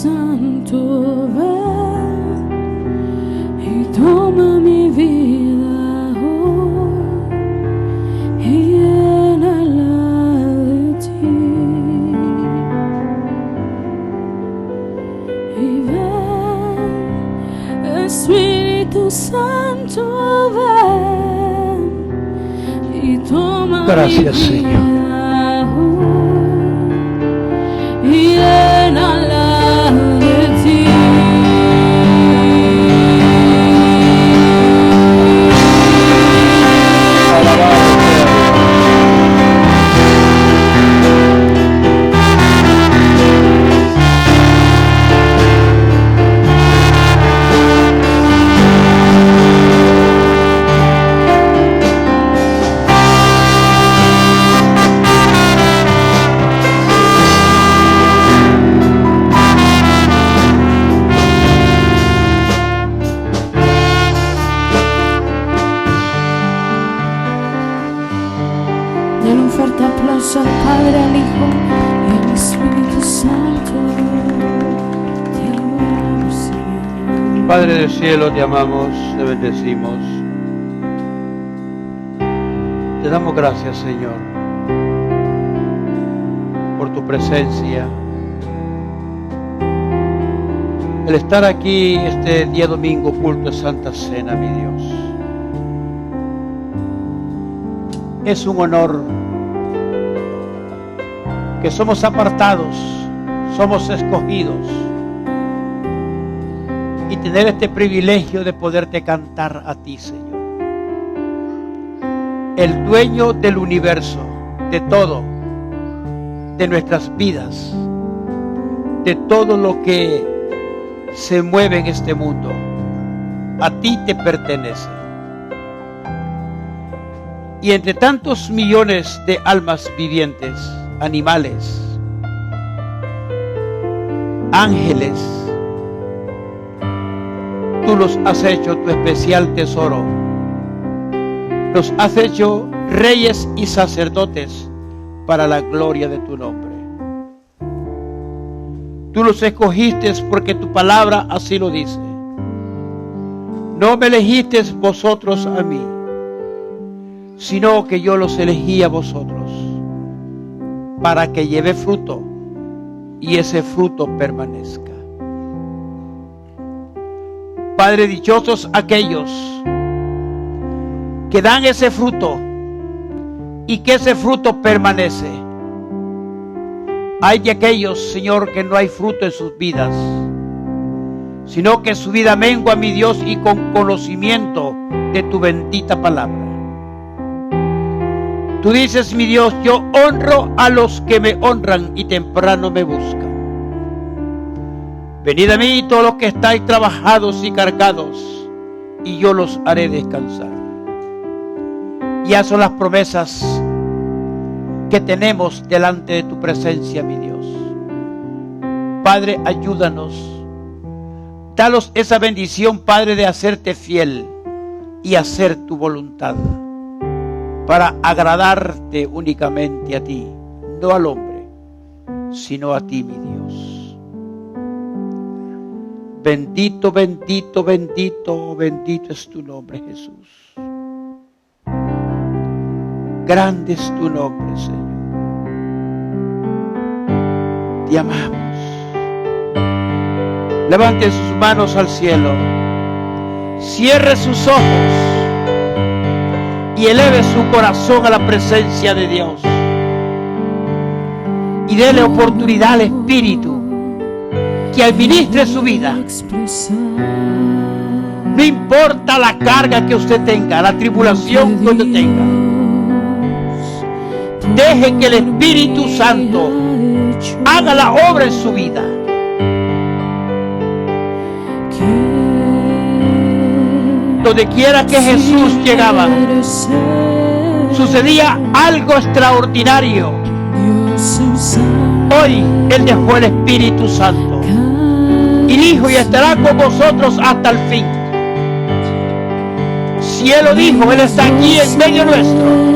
Santo, ven y toma mi vida hoy y llénala de ti. Y ven, Espíritu Santo, ven y toma Gracias, mi vida Señor. hoy y llénala de ti. Den un fuerte aplauso al Padre, al Hijo y al Espíritu Santo. Te adoramos, Señor. Padre del cielo, te amamos, te bendecimos. Te damos gracias, Señor, por tu presencia. El estar aquí este día domingo, culto de Santa Cena, mi Dios. Es un honor que somos apartados, somos escogidos y tener este privilegio de poderte cantar a ti, Señor. El dueño del universo, de todo, de nuestras vidas, de todo lo que se mueve en este mundo, a ti te pertenece. Y entre tantos millones de almas vivientes, animales, ángeles, tú los has hecho tu especial tesoro. Los has hecho reyes y sacerdotes para la gloria de tu nombre. Tú los escogiste porque tu palabra así lo dice. No me elegiste vosotros a mí, sino que yo los elegí a vosotros, para que lleve fruto y ese fruto permanezca. Padre, dichosos aquellos que dan ese fruto y que ese fruto permanece. Hay de aquellos, Señor, que no hay fruto en sus vidas, sino que su vida mengua, mi Dios, y con conocimiento de tu bendita palabra. Tú dices, mi Dios, yo honro a los que me honran y temprano me buscan. Venid a mí todos los que estáis trabajados y cargados, y yo los haré descansar. Ya son las promesas que tenemos delante de tu presencia, mi Dios. Padre, ayúdanos. Danos esa bendición, Padre, de hacerte fiel y hacer tu voluntad, para agradarte únicamente a ti, no al hombre, sino a ti, mi Dios. Bendito, bendito, bendito, bendito es tu nombre, Jesús. Grande es tu nombre, Señor. Te amamos. Levante sus manos al cielo, cierre sus ojos y eleve su corazón a la presencia de Dios. Y dele oportunidad al Espíritu que administre su vida. No importa la carga que usted tenga, la tribulación que usted tenga. Deje que el Espíritu Santo haga la obra en su vida. Donde quiera que Jesús llegaba, sucedía algo extraordinario. Hoy Él dejó el Espíritu Santo y dijo, y estará con vosotros hasta el fin. Si Él lo dijo, Él está aquí en medio nuestro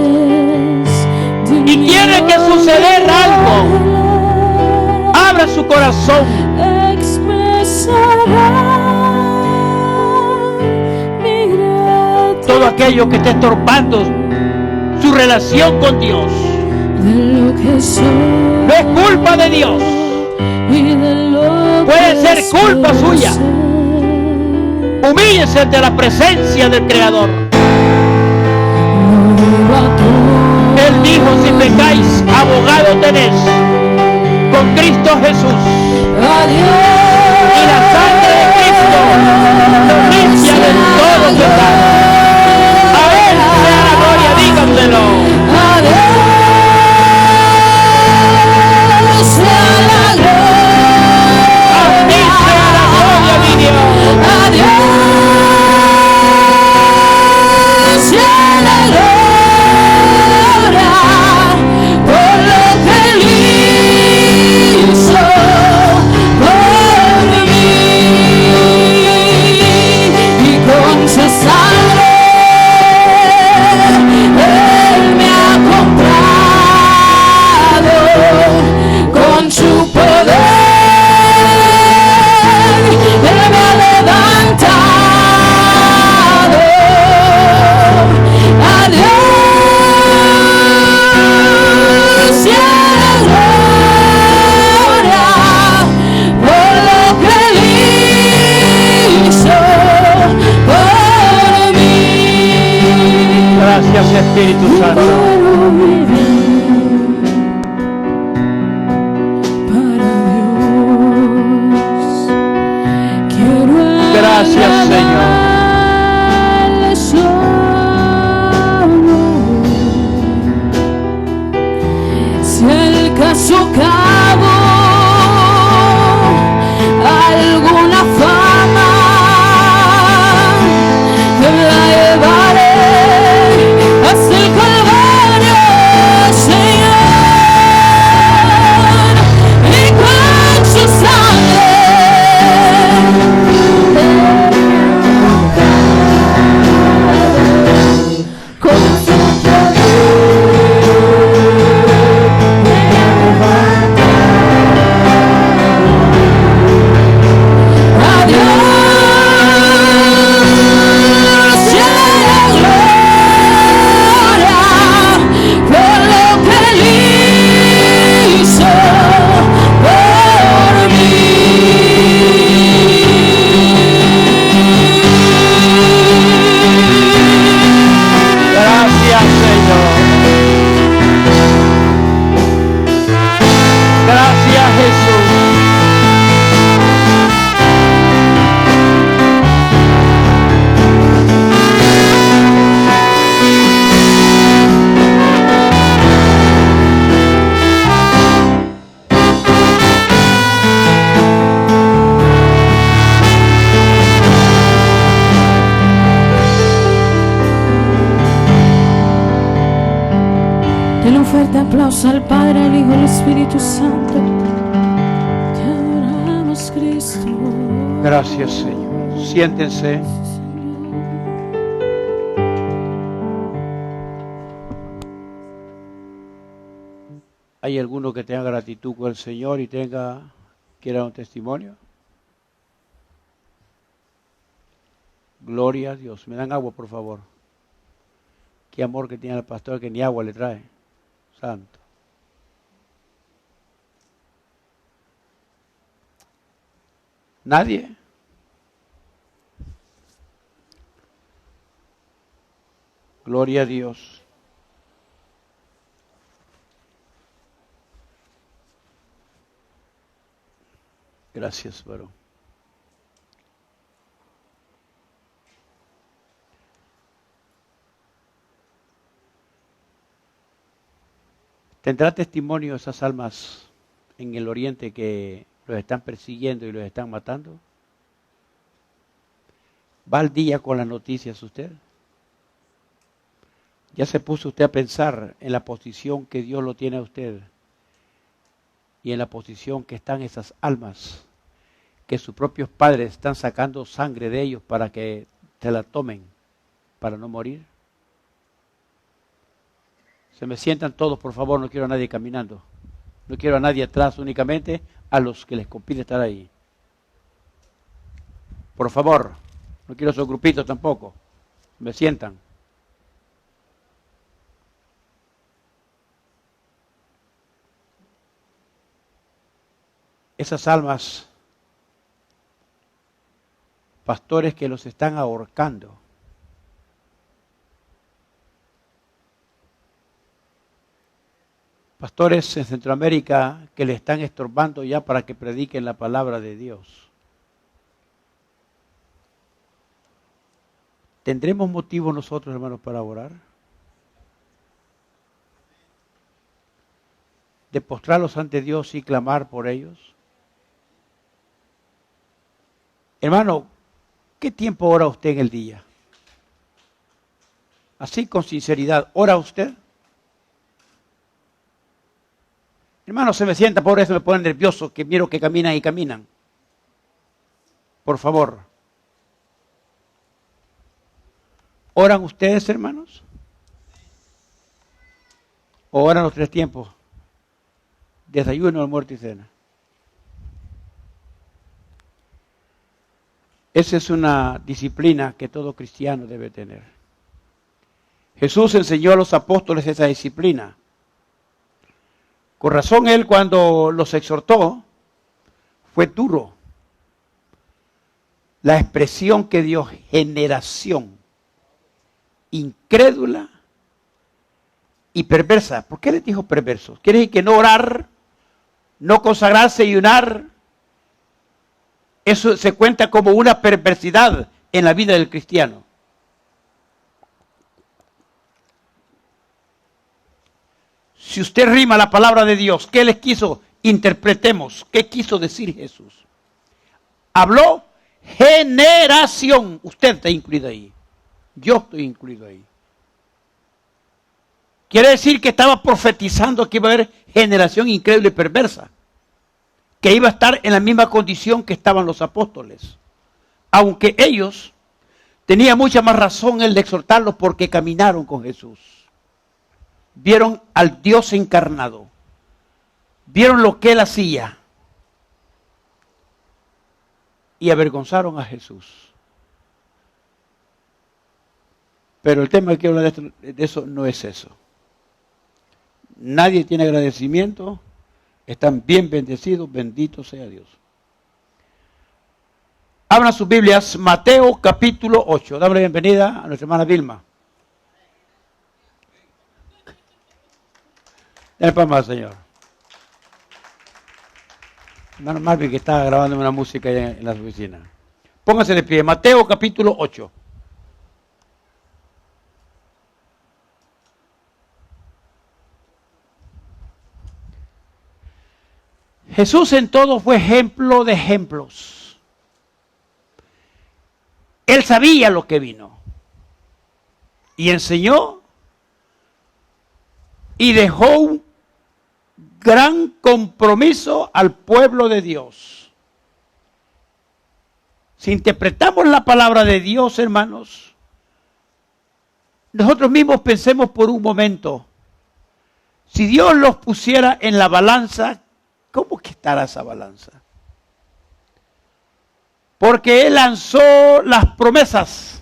y tiene que suceder algo. Abra su corazón aquello que esté estorbando su relación con Dios. de lo que soy No es culpa de Dios. y de lo Puede que ser culpa espero suya. ser. Humíllese ante la presencia del Creador. Lo digo a todos. Él dijo, si pecáis, abogado tenéis con Cristo Jesús. Adiós. Y la sangre de Cristo nos limpia de todo pecado. A Él sea la gloria, díganselo. Adiós sea la A ti sea la gloria, mi Dios. Adiós sea la gloria por lo que Él hizo por mí y con su sangre Él me ha comprado con su poder. Él me ha levantado. Adiós sea la gloria por lo que Él hizo por mí. Gracias, Espíritu Santo. Quiero vivir para Dios. Quiero Gracias, Señor. alabarle solo. Si el caso cabo alguna fama, me la llevaré hasta el Calvario, Señor, y con su sangre con su Adiós sea la gloria por lo que Él hizo por mí. Gracias, Señor. Gracias, Jesús. Denle un fuerte aplauso al Padre, al Hijo y al Espíritu Santo. Te adoramos, Cristo. Gracias, Señor. Siéntense. ¿Hay alguno que tenga gratitud con el Señor y quiera un testimonio? Gloria a Dios. ¿Me dan agua, por favor? Qué amor que tiene el pastor que ni agua le trae. Santo. ¿Nadie? Gloria a Dios. Gracias, varón. ¿Tendrá testimonio esas almas en el oriente que los están persiguiendo y los están matando? ¿Va al día con las noticias usted? ¿Ya se puso usted a pensar en la posición que Dios lo tiene a usted y en la posición que están esas almas que sus propios padres están sacando sangre de ellos para que te la tomen para no morir? Se me sientan todos, por favor, no quiero a nadie caminando. No quiero a nadie atrás, únicamente a los que les compete estar ahí. Por favor, no quiero esos grupitos tampoco. Me sientan. esas almas, pastores que los están ahorcando. Pastores en Centroamérica que le están estorbando ya para que prediquen la palabra de Dios. ¿Tendremos motivo nosotros, hermanos, para orar? ¿De postrarlos ante Dios y clamar por ellos? Hermano, ¿qué tiempo ora usted en el día? Así con sinceridad, ¿ora usted? Hermano, se me sienta, por eso me pone nervioso, que miro que caminan y caminan. Por favor. ¿Oran ustedes, hermanos? ¿O oran los 3 tiempos? Desayuno, almuerzo y cena. Esa es una disciplina que todo cristiano debe tener. Jesús enseñó a los apóstoles esa disciplina. Con razón él cuando los exhortó fue duro. La expresión que dio, generación incrédula y perversa. ¿Por qué les dijo perversos? Quiere decir que no orar, no consagrarse y ayunar, eso se cuenta como una perversidad en la vida del cristiano. Si usted rima la palabra de Dios, ¿qué les quiso? Interpretemos. ¿Qué quiso decir Jesús? Habló generación. Usted está incluido ahí. Yo estoy incluido ahí. Quiere decir que estaba profetizando que iba a haber generación increíble y perversa. Que iba a estar en la misma condición que estaban los apóstoles. Aunque ellos tenían mucha más razón el de exhortarlos porque caminaron con Jesús. Vieron al Dios encarnado. Vieron lo que él hacía. Y avergonzaron a Jesús. Pero el tema que quiero hablar de eso no es eso. Nadie tiene agradecimiento. Están bien bendecidos. Bendito sea Dios. Abran sus Biblias. Mateo capítulo 8. Dame la bienvenida a nuestra hermana Vilma. Dale palmas, Señor. Hermano Marvin, que está grabando una música en la oficina. Pónganse de pie. Mateo capítulo 8. Jesús en todo fue ejemplo de ejemplos. Él sabía lo que vino. Y enseñó. Y dejó un gran compromiso al pueblo de Dios. Si interpretamos la palabra de Dios, hermanos, nosotros mismos pensemos por un momento, si Dios los pusiera en la balanza, ¿cómo que estará esa balanza? Porque Él lanzó las promesas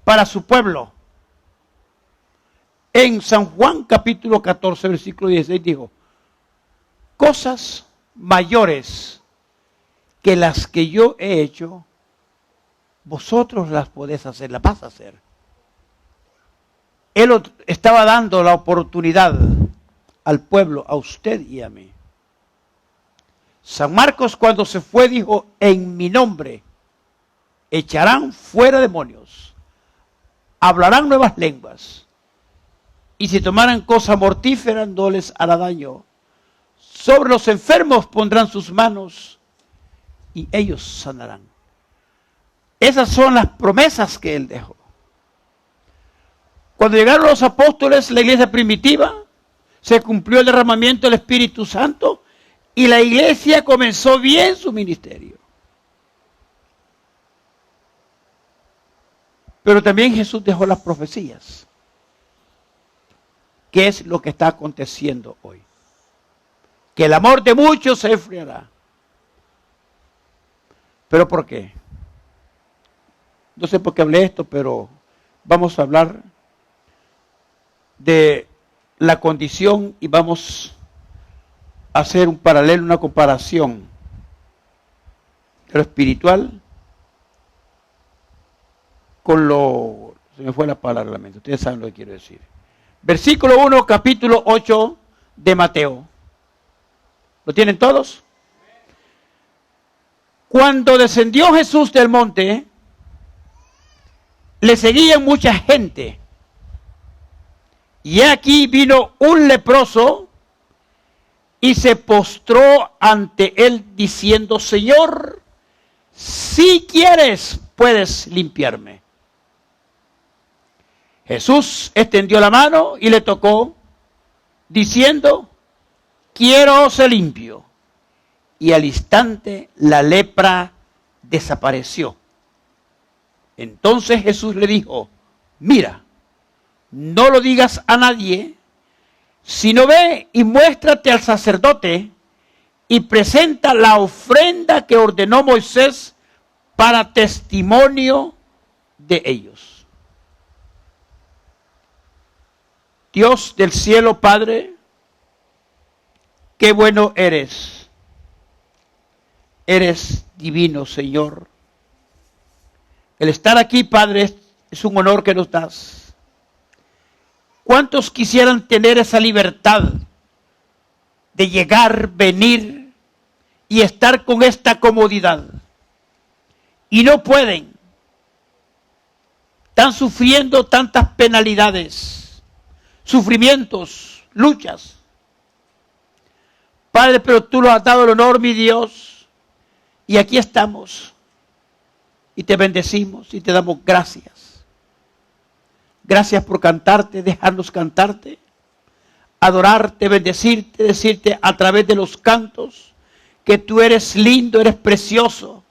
para su pueblo. En San Juan capítulo 14, versículo 16 dijo, cosas mayores que las que yo he hecho, vosotros las podéis hacer, las vas a hacer. Él estaba dando la oportunidad al pueblo, a usted y a mí. San Marcos cuando se fue dijo, en mi nombre echarán fuera demonios, hablarán nuevas lenguas. Y si tomaran cosa mortífera, no les hará daño. Sobre los enfermos pondrán sus manos y ellos sanarán. Esas son las promesas que Él dejó. Cuando llegaron los apóstoles, la iglesia primitiva, se cumplió el derramamiento del Espíritu Santo y la iglesia comenzó bien su ministerio. Pero también Jesús dejó las profecías. ¿Qué es lo que está aconteciendo hoy? Que el amor de muchos se enfriará. ¿Pero por qué? No sé por qué hablé esto, pero vamos a hablar de la condición y vamos hacer un paralelo, una comparación de lo espiritual con lo... Se me fue la palabra, lamento. Ustedes saben lo que quiero decir. Versículo 1, capítulo 8 de Mateo. ¿Lo tienen todos? Cuando descendió Jesús del monte, le seguía mucha gente. Y aquí vino un leproso y se postró ante él diciendo: Señor, si quieres, puedes limpiarme. Jesús extendió la mano y le tocó, diciendo: quiero ser limpio. Y al instante la lepra desapareció. Entonces Jesús le dijo: mira, no lo digas a nadie, sino ve y muéstrate al sacerdote y presenta la ofrenda que ordenó Moisés para testimonio de ellos. Dios del cielo, Padre, qué bueno eres. Eres divino, Señor. El estar aquí, Padre, es un honor que nos das. ¿Cuántos quisieran tener esa libertad de llegar, venir y estar con esta comodidad? Y no pueden. Están sufriendo tantas penalidades, sufrimientos, luchas. Padre, pero tú nos has dado el honor, mi Dios. Y aquí estamos. Y te bendecimos y te damos gracias. Gracias por cantarte, dejarnos cantarte, adorarte, bendecirte, decirte a través de los cantos que tú eres lindo, eres precioso.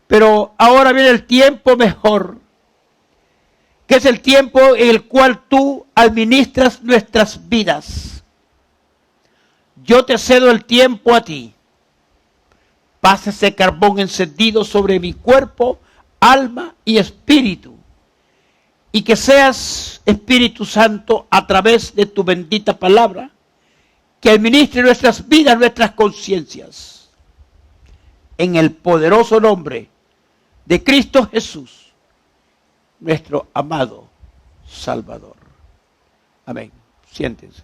Pero ahora viene el tiempo mejor, que es el tiempo en el cual tú administras nuestras vidas. Yo te cedo el tiempo a ti. Pasa ese carbón encendido sobre mi cuerpo, alma y espíritu. Y que seas, Espíritu Santo, a través de tu bendita palabra, que administre nuestras vidas, nuestras conciencias. En el poderoso nombre de Cristo Jesús, nuestro amado Salvador. Amén. Siéntense.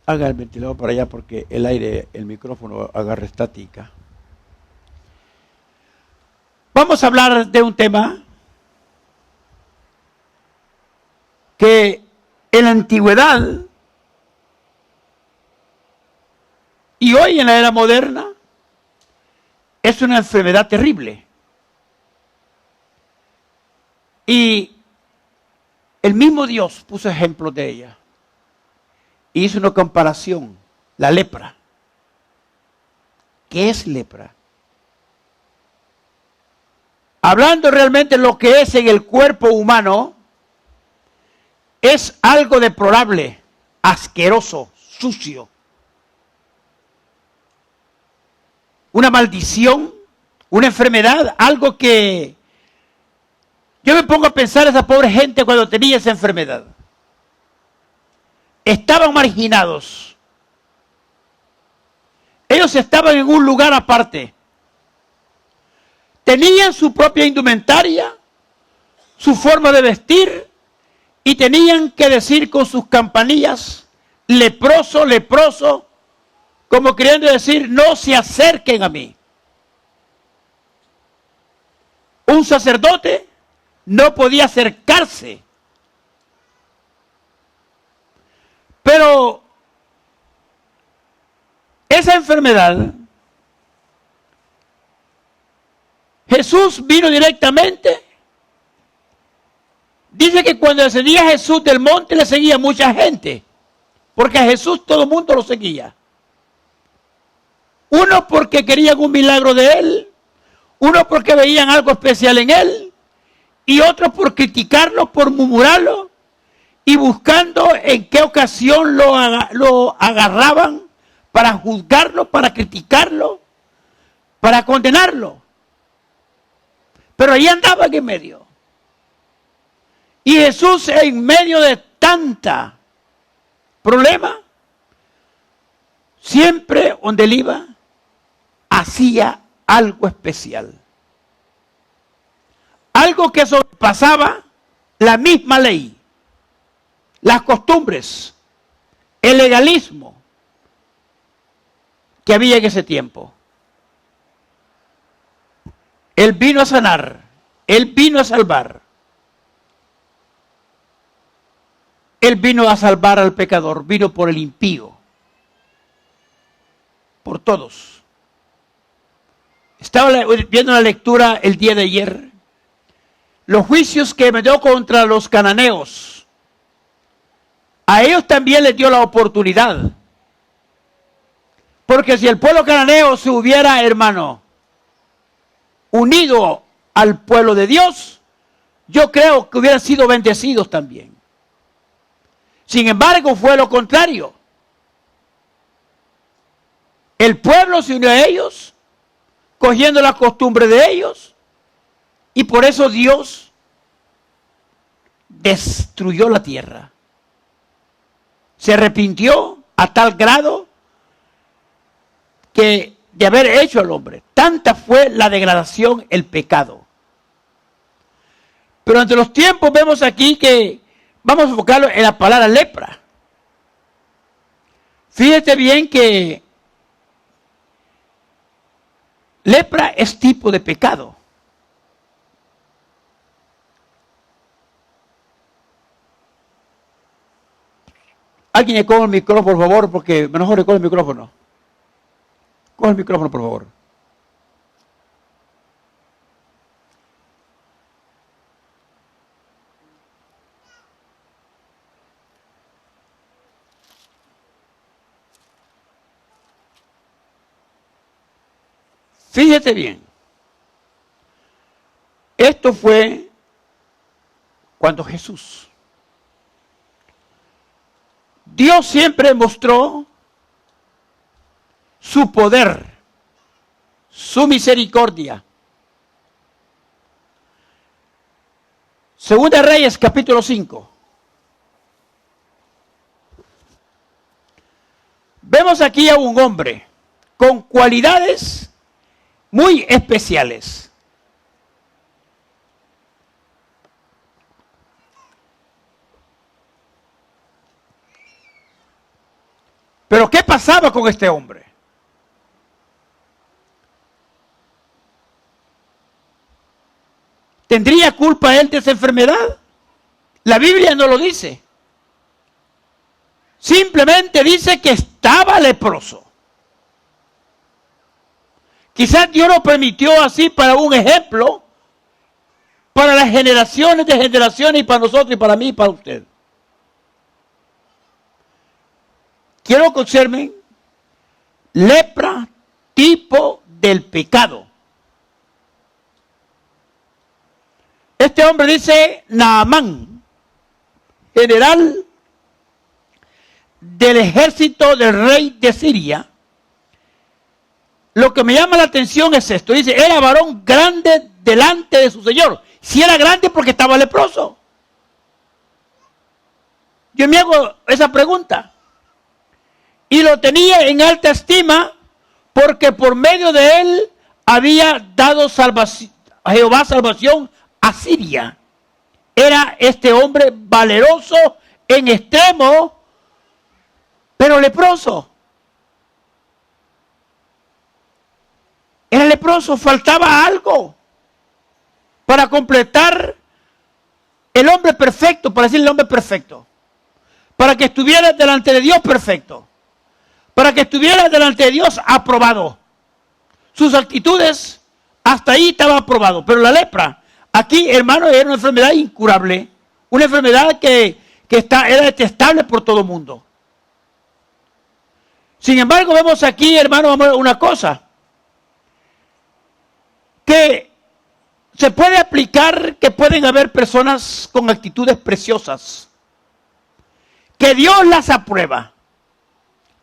Haga el ventilador para allá porque el aire, el micrófono agarra estática. Vamos a hablar de un tema que en la antigüedad y hoy en la era moderna es una enfermedad terrible. Y el mismo Dios puso ejemplos de ella. Y hizo una comparación, la lepra. ¿Qué es lepra? Hablando realmente lo que es en el cuerpo humano, es algo deplorable, asqueroso, sucio. Una maldición, una enfermedad, algo que... Yo me pongo a pensar esa pobre gente cuando tenía esa enfermedad. Estaban marginados. Ellos estaban en un lugar aparte. Tenían su propia indumentaria, su forma de vestir, y tenían que decir con sus campanillas: leproso, leproso, como queriendo decir: no se acerquen a mí. Un sacerdote no podía acercarse. Pero esa enfermedad, Jesús vino directamente. Dice que cuando descendía Jesús del monte le seguía mucha gente, porque a Jesús todo el mundo lo seguía. Uno porque querían un milagro de él, uno porque veían algo especial en él, y otro por criticarlo, por murmurarlo, y buscando en qué ocasión lo agarraban para juzgarlo, para criticarlo, para condenarlo. Pero ahí andaban en medio. Y Jesús, en medio de tanta problema, siempre donde él iba, hacía algo especial. Algo que sobrepasaba la misma ley, las costumbres, el legalismo que había en ese tiempo. Él vino a sanar, él vino a salvar. Él vino a salvar al pecador, vino por el impío, por todos. Estaba viendo la lectura el día de ayer, los juicios que me dio contra los cananeos. A ellos también les dio la oportunidad. Porque si el pueblo cananeo se hubiera, hermano, unido al pueblo de Dios, yo creo que hubieran sido bendecidos también. Sin embargo, fue lo contrario. El pueblo se unió a ellos, cogiendo la costumbre de ellos, y por eso Dios destruyó la tierra. Se arrepintió a tal grado que de haber hecho al hombre. Tanta fue la degradación, el pecado. Pero entre los tiempos vemos aquí que vamos a enfocarlo en la palabra lepra. Fíjate bien que lepra es tipo de pecado. Alguien le coge el micrófono, por favor, porque mejor le coge el micrófono. Coge el micrófono, por favor. Fíjate bien. Esto fue cuando Jesús. Dios siempre mostró su poder, su misericordia. Segunda Reyes, capítulo 5. Vemos aquí a un hombre con cualidades muy especiales. Pero ¿qué pasaba con este hombre? ¿Tendría culpa él de esa enfermedad? La Biblia no lo dice. Simplemente dice que estaba leproso. Quizás Dios lo permitió así para un ejemplo, para las generaciones de generaciones y para nosotros y para mí y para usted. Quiero que observen, lepra, tipo del pecado. Este hombre dice Naamán, general del ejército del rey de Siria. Lo que me llama la atención es esto. Dice, era varón grande delante de su señor. Si era grande porque estaba leproso. Yo me hago esa pregunta. Y lo tenía en alta estima porque por medio de él había dado salvación, a Jehová salvación a Siria. Era este hombre valeroso en extremo, pero leproso. Era leproso, faltaba algo para completar el hombre perfecto, para decir el hombre perfecto. Para que estuviera delante de Dios perfecto. Para que estuviera delante de Dios aprobado. Sus actitudes, hasta ahí estaba aprobado. Pero la lepra, aquí, hermano, era una enfermedad incurable. Una enfermedad que era detestable por todo el mundo. Sin embargo, vemos aquí, hermano, vamos a ver una cosa. Que se puede aplicar que pueden haber personas con actitudes preciosas. Que Dios las aprueba.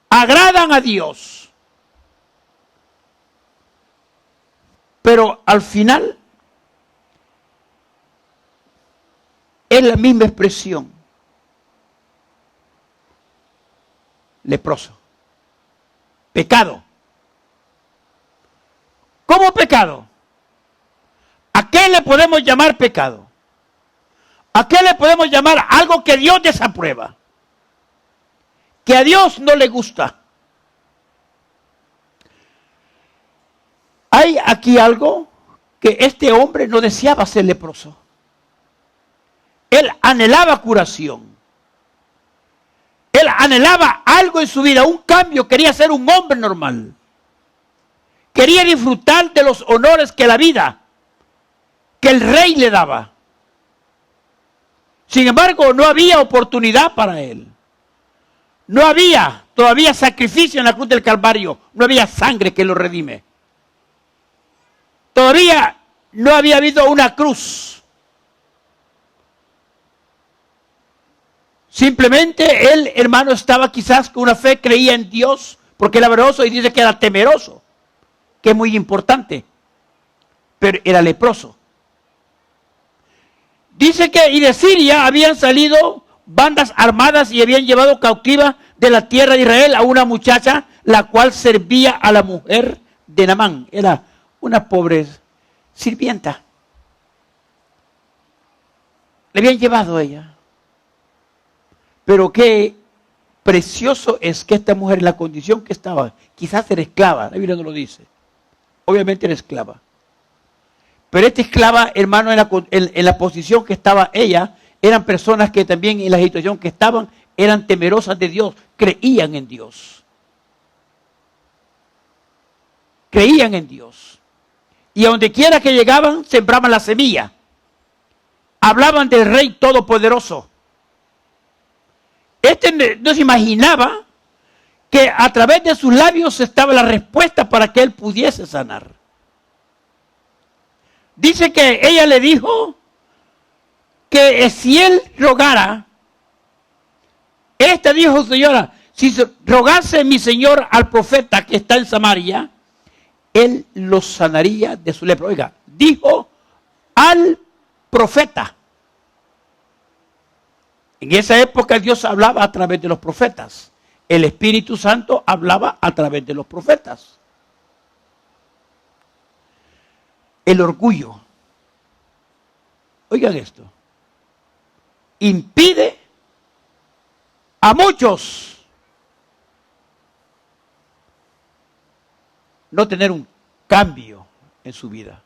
Agradan a Dios. Pero al final es la misma expresión. Leproso. Pecado. ¿Cómo pecado? ¿A qué le podemos llamar pecado? ¿A qué le podemos llamar algo que Dios desaprueba? Que a Dios no le gusta. Hay aquí algo que este hombre no deseaba ser leproso. Él anhelaba curación. Él anhelaba algo en su vida, un cambio, quería ser un hombre normal. Quería disfrutar de los honores que la vida, que el rey le daba. Sin embargo, no había oportunidad para él. No había todavía sacrificio en la cruz del Calvario. No había sangre que lo redime. Todavía no había habido una cruz. Simplemente él, hermano, estaba quizás con una fe, creía en Dios, porque era veroso y dice que era temeroso, que es muy importante, pero era leproso. Dice que y de Siria habían salido bandas armadas y habían llevado cautiva de la tierra de Israel a una muchacha, la cual servía a la mujer de Naamán. Era una pobre sirvienta. Le habían llevado a ella. Pero qué precioso es que esta mujer, en la condición que estaba, quizás era esclava, la Biblia no lo dice. Obviamente era esclava. Pero esta esclava, hermano, en la posición que estaba ella, eran personas que también en la situación que estaban, eran temerosas de Dios, creían en Dios. Creían en Dios. Y a donde quiera que llegaban, sembraban la semilla. Hablaban del Rey Todopoderoso. No se imaginaba que a través de sus labios estaba la respuesta para que él pudiese sanar. Dice que ella le dijo que si él rogara, esta dijo, señora, si rogase mi señor al profeta que está en Samaria, él lo sanaría de su lepra. Oiga, dijo al profeta. En esa época Dios hablaba a través de los profetas. El Espíritu Santo hablaba a través de los profetas. El orgullo, oigan esto, impide a muchos no tener un cambio en su vida.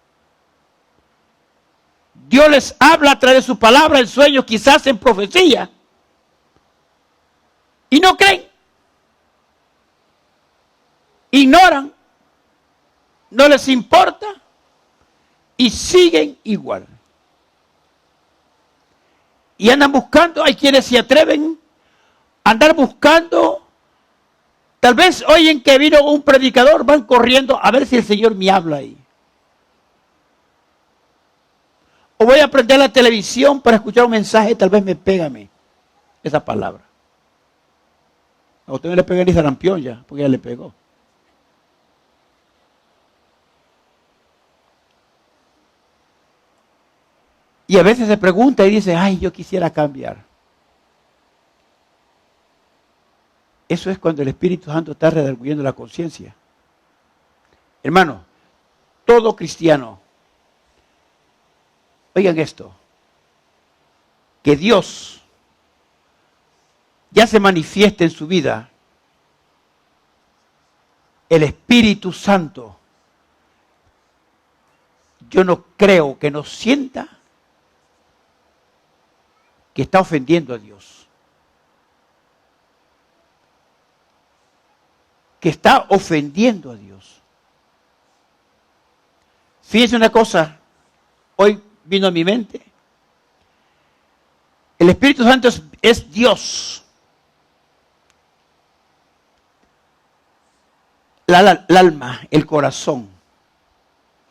Dios les habla a través de su palabra, en sueños, quizás en profecía, y no creen, ignoran, no les importa y siguen igual. Y andan buscando, hay quienes se atreven a andar buscando. Tal vez oyen que vino un predicador, van corriendo a ver si el Señor me habla ahí. O voy a prender la televisión para escuchar un mensaje, tal vez me pega a mí esa palabra. A usted no le pega ni sarampión ya, porque ya le pegó. Y a veces se pregunta y dice, ay, yo quisiera cambiar. Eso es cuando el Espíritu Santo está redarguyendo la conciencia. Hermano, todo cristiano, oigan esto, que Dios ya se manifieste en su vida, el Espíritu Santo, yo no creo que nos sienta que está ofendiendo a Dios. Que está ofendiendo a Dios. Fíjense una cosa, hoy vino a mi mente. El Espíritu Santo es Dios. El alma, el corazón.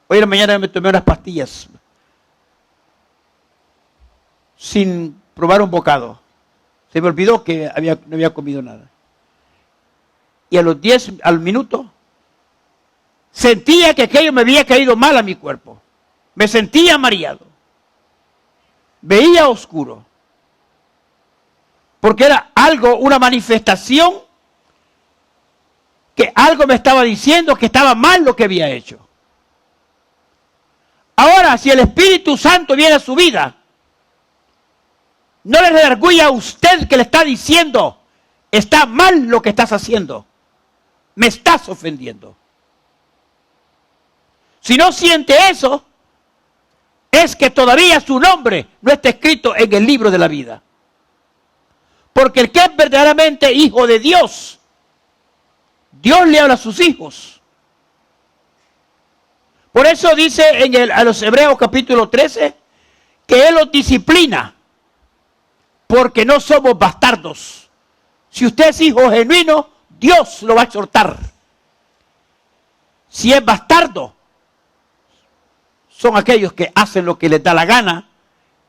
Hoy en la mañana me tomé unas pastillas sin probar un bocado. Se me olvidó que no había comido nada. Y a los 10, al minuto, sentía que aquello me había caído mal a mi cuerpo. Me sentía mareado. Veía oscuro. Porque era algo, una manifestación, que algo me estaba diciendo que estaba mal lo que había hecho. Ahora, si el Espíritu Santo viene a su vida, no le redarguye a usted que le está diciendo, está mal lo que estás haciendo, me estás ofendiendo. Si no siente eso, es que todavía su nombre no está escrito en el libro de la vida. Porque el que es verdaderamente hijo de Dios, Dios le habla a sus hijos. Por eso dice a los Hebreos capítulo 13, que Él los disciplina, porque no somos bastardos. Si usted es hijo genuino, Dios lo va a exhortar. Si es bastardo, son aquellos que hacen lo que les da la gana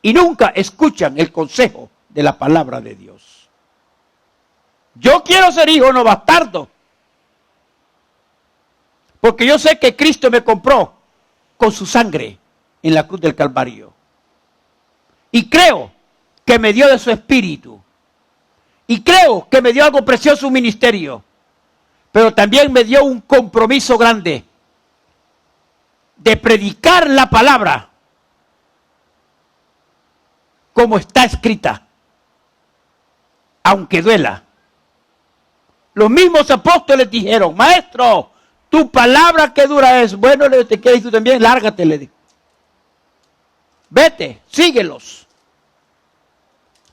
y nunca escuchan el consejo de la palabra de Dios. Yo quiero ser hijo no bastardo, porque yo sé que Cristo me compró con su sangre en la cruz del Calvario. Y creo que me dio de su espíritu. Y creo que me dio algo precioso, un ministerio. Pero también me dio un compromiso grande de predicar la palabra como está escrita, aunque duela. Los mismos apóstoles dijeron, maestro, tu palabra que dura es. Bueno, te quedas tú también, lárgate, le dijo. Vete, síguelos.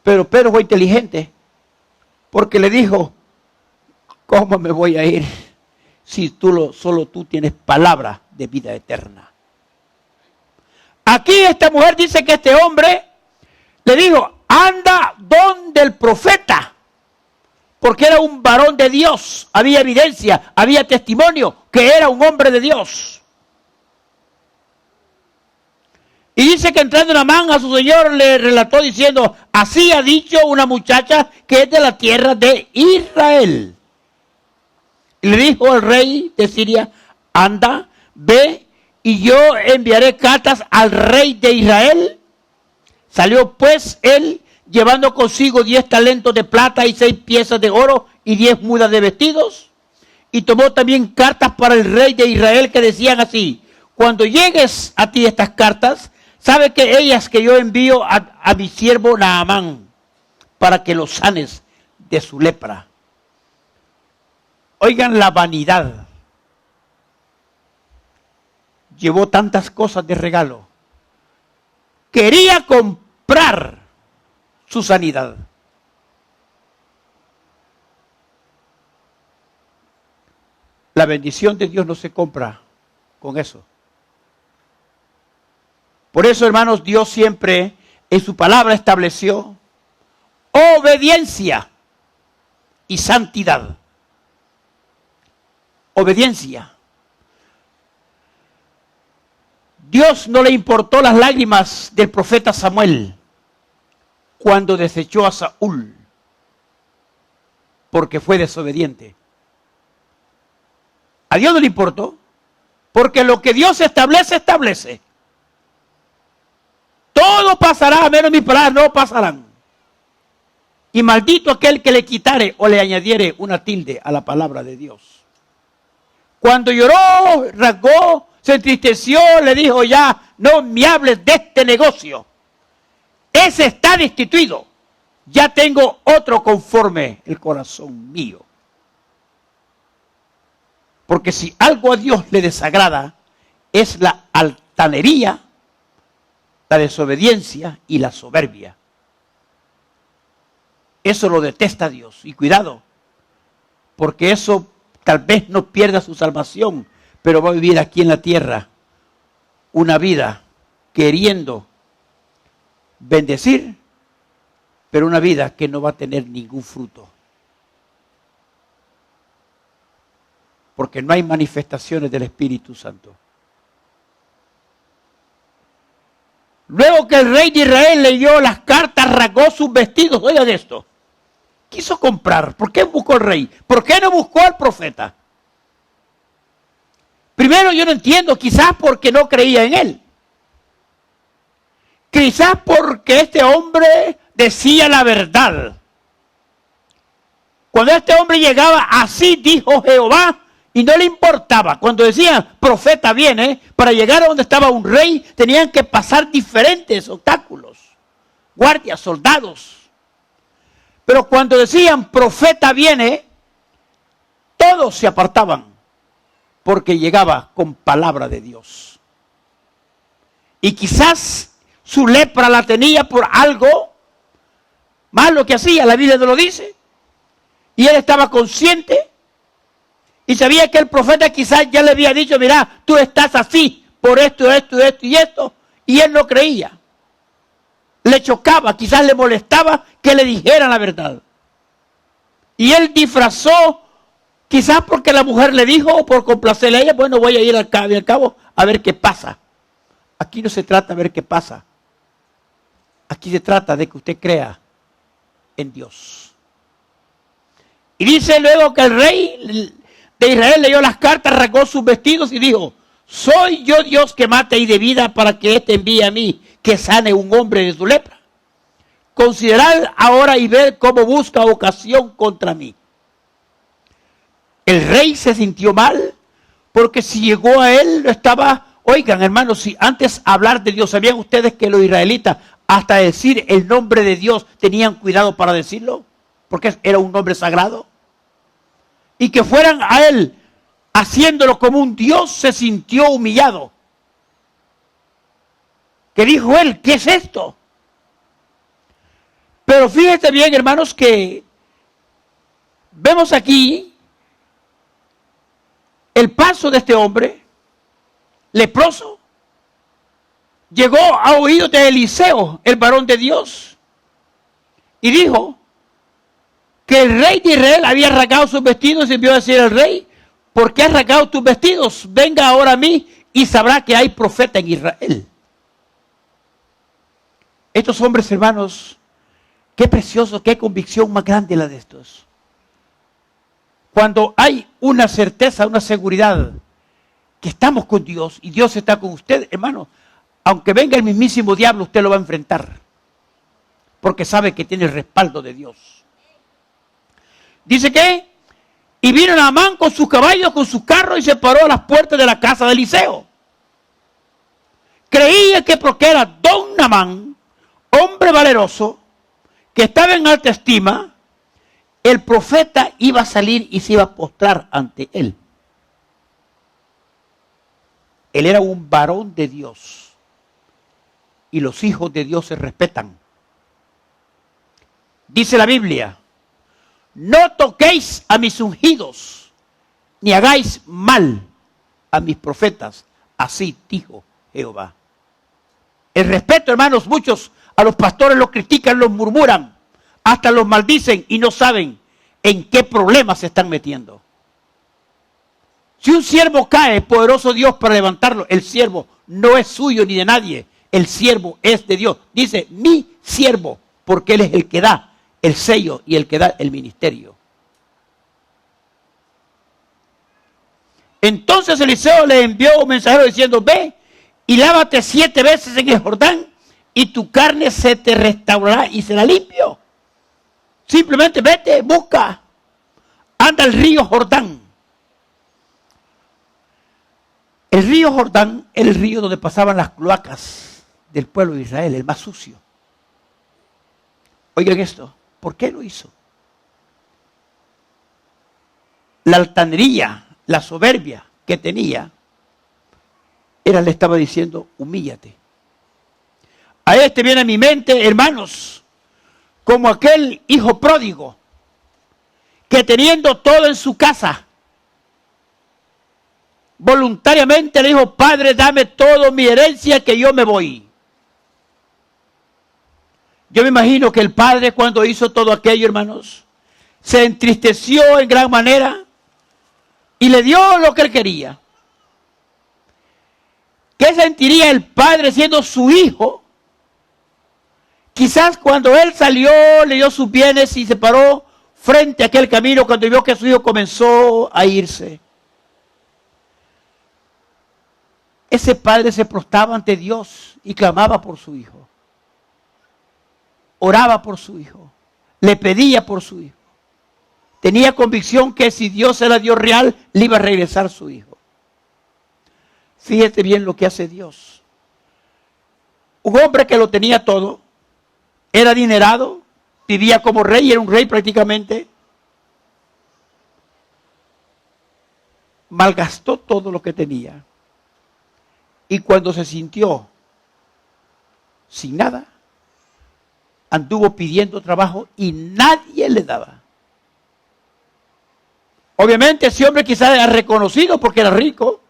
Pero Pedro fue inteligente, porque le dijo, ¿cómo me voy a ir si solo tú tienes palabra de vida eterna? Aquí esta mujer dice que este hombre le dijo, anda donde el profeta, porque era un varón de Dios, había evidencia, había testimonio que era un hombre de Dios. Y dice que entrando Naamán a su señor le relató diciendo, así ha dicho una muchacha que es de la tierra de Israel. Y le dijo al rey de Siria, anda, ve y yo enviaré cartas al rey de Israel. Salió pues él llevando consigo 10 talentos de plata y 6 piezas de oro y 10 mudas de vestidos. Y tomó también cartas para el rey de Israel que decían así, cuando llegues a ti estas cartas, sabe que ellas que yo envío a mi siervo Naamán para que lo sanes de su lepra. Oigan la vanidad. Llevó tantas cosas de regalo. Quería comprar su sanidad. La bendición de Dios no se compra con eso. Por eso, hermanos, Dios siempre en su palabra estableció obediencia y santidad. Obediencia. Dios no le importó las lágrimas del profeta Samuel cuando desechó a Saúl, porque fue desobediente. A Dios no le importó, porque lo que Dios establece, establece. Todo pasará, a menos mis palabras no pasarán. Y maldito aquel que le quitare o le añadiere una tilde a la palabra de Dios. Cuando lloró, rasgó, se entristeció, le dijo ya, no me hables de este negocio. Ese está destituido. Ya tengo otro conforme el corazón mío. Porque si algo a Dios le desagrada, es la altanería, la desobediencia y la soberbia. Eso lo detesta Dios. Y cuidado, porque eso tal vez no pierda su salvación, pero va a vivir aquí en la tierra una vida queriendo bendecir, pero una vida que no va a tener ningún fruto. Porque no hay manifestaciones del Espíritu Santo. Luego que el rey de Israel leyó las cartas, rasgó sus vestidos. Oigan esto. Quiso comprar. ¿Por qué buscó el rey? ¿Por qué no buscó al profeta? Primero, yo no entiendo, quizás porque no creía en él. Quizás porque este hombre decía la verdad. Cuando este hombre llegaba, así dijo Jehová, y no le importaba. Cuando decían profeta viene, para llegar a donde estaba un rey, tenían que pasar diferentes obstáculos, guardias, soldados. Pero cuando decían profeta viene, todos se apartaban, porque llegaba con palabra de Dios. Y quizás su lepra la tenía por algo malo que hacía, la Biblia no lo dice. Y él estaba consciente y sabía que el profeta quizás ya le había dicho, mira, tú estás así por esto, esto, esto y esto. Y él no creía. Le chocaba, quizás le molestaba que le dijeran la verdad. Y él disfrazó, quizás porque la mujer le dijo o por complacerle a ella, bueno, voy a ir al cabo a ver qué pasa. Aquí no se trata de ver qué pasa. Aquí se trata de que usted crea en Dios. Y dice luego que el rey de Israel leyó las cartas, rasgó sus vestidos y dijo, ¿soy yo Dios que mate y de vida para que éste envíe a mí que sane un hombre de su lepra? Considerad ahora y ver cómo busca ocasión contra mí. El rey se sintió mal porque si llegó a él no estaba... Oigan, hermanos, si antes hablar de Dios, ¿sabían ustedes que los israelitas hasta decir el nombre de Dios tenían cuidado para decirlo? Porque era un nombre sagrado. Y que fueran a él haciéndolo como un Dios, se sintió humillado. Que dijo él, ¿qué es esto? Pero fíjense bien, hermanos, que vemos aquí el paso de este hombre leproso. Llegó a oídos de Eliseo, el varón de Dios, y dijo que el rey de Israel había rasgado sus vestidos y envió a decir al rey, ¿por qué has rasgado tus vestidos? Venga ahora a mí y sabrá que hay profeta en Israel. Estos hombres, hermanos, qué precioso, qué convicción más grande la de estos. Cuando hay una certeza, una seguridad que estamos con Dios y Dios está con usted, hermano, aunque venga el mismísimo diablo, usted lo va a enfrentar. Porque sabe que tiene el respaldo de Dios. Dice que, y vino Naamán con sus caballos, con sus carros y se paró a las puertas de la casa de Eliseo. Creía que porque era don Naamán, hombre valeroso, que estaba en alta estima, el profeta iba a salir y se iba a postrar ante él. Él era un varón de Dios. Y los hijos de Dios se respetan. Dice la Biblia, no toquéis a mis ungidos, ni hagáis mal a mis profetas. Así dijo Jehová. El respeto, hermanos, muchos a los pastores los critican, los murmuran, hasta los maldicen y no saben en qué problemas se están metiendo. Si un siervo cae, poderoso Dios para levantarlo, el siervo no es suyo ni de nadie, el siervo es de Dios. Dice, mi siervo, porque Él es el que da el sello y el que da el ministerio. Entonces Eliseo le envió un mensajero diciendo, ve y lávate 7 veces en el Jordán y tu carne se te restaurará y será limpio. Simplemente vete, busca, anda al río Jordán. El río Jordán era el río donde pasaban las cloacas del pueblo de Israel, el más sucio. Oigan esto, ¿por qué lo hizo? La altanería, la soberbia que tenía, le estaba diciendo, humíllate. A este viene a mi mente, hermanos, como aquel hijo pródigo, que teniendo todo en su casa, voluntariamente le dijo, Padre, dame toda mi herencia que yo me voy. Yo me imagino que el padre cuando hizo todo aquello, hermanos, se entristeció en gran manera y le dio lo que él quería. ¿Qué sentiría el padre siendo su hijo? Quizás cuando él salió, le dio sus bienes y se paró frente a aquel camino cuando vio que su hijo comenzó a irse. Ese padre se prostraba ante Dios y clamaba por su hijo. Oraba por su hijo. Le pedía por su hijo. tenía convicción que si Dios era Dios real, le iba a regresar su hijo. Fíjate bien lo que hace Dios. Un hombre que lo tenía todo, era adinerado, vivía como rey, era un rey prácticamente, malgastó todo lo que tenía. Y cuando se sintió sin nada, anduvo pidiendo trabajo y nadie le daba. Obviamente ese hombre quizás era reconocido porque era rico.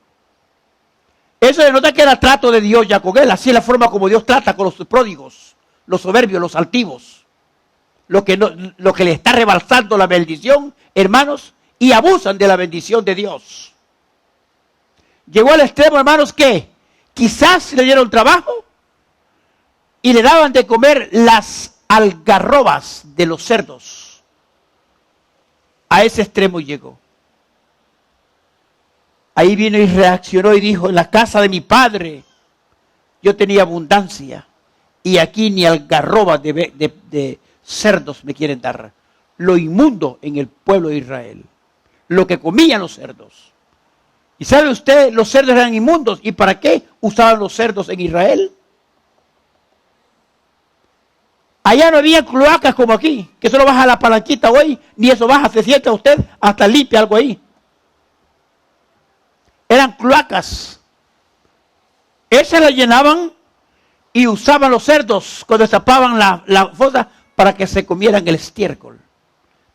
Eso denota que era trato de Dios ya con él. Así es la forma como Dios trata con los pródigos, los soberbios, los altivos. Lo que le está rebalsando la bendición, hermanos, y abusan de la bendición de Dios. Llegó al extremo, hermanos, que quizás le dieron trabajo y le daban de comer las algarrobas de los cerdos. A ese extremo llegó. Ahí vino y reaccionó y dijo: en la casa de mi padre yo tenía abundancia y aquí ni algarrobas de cerdos me quieren dar. Lo inmundo en el pueblo de Israel, lo que comían los cerdos. ¿Y sabe usted? Los cerdos eran inmundos. ¿Y para qué usaban los cerdos en Israel? Allá no había cloacas como aquí, que solo baja la palanquita hoy, ni eso baja, se sienta usted, hasta limpia algo ahí. Eran cloacas. Esas la llenaban y usaban los cerdos cuando destapaban la fosa para que se comieran el estiércol,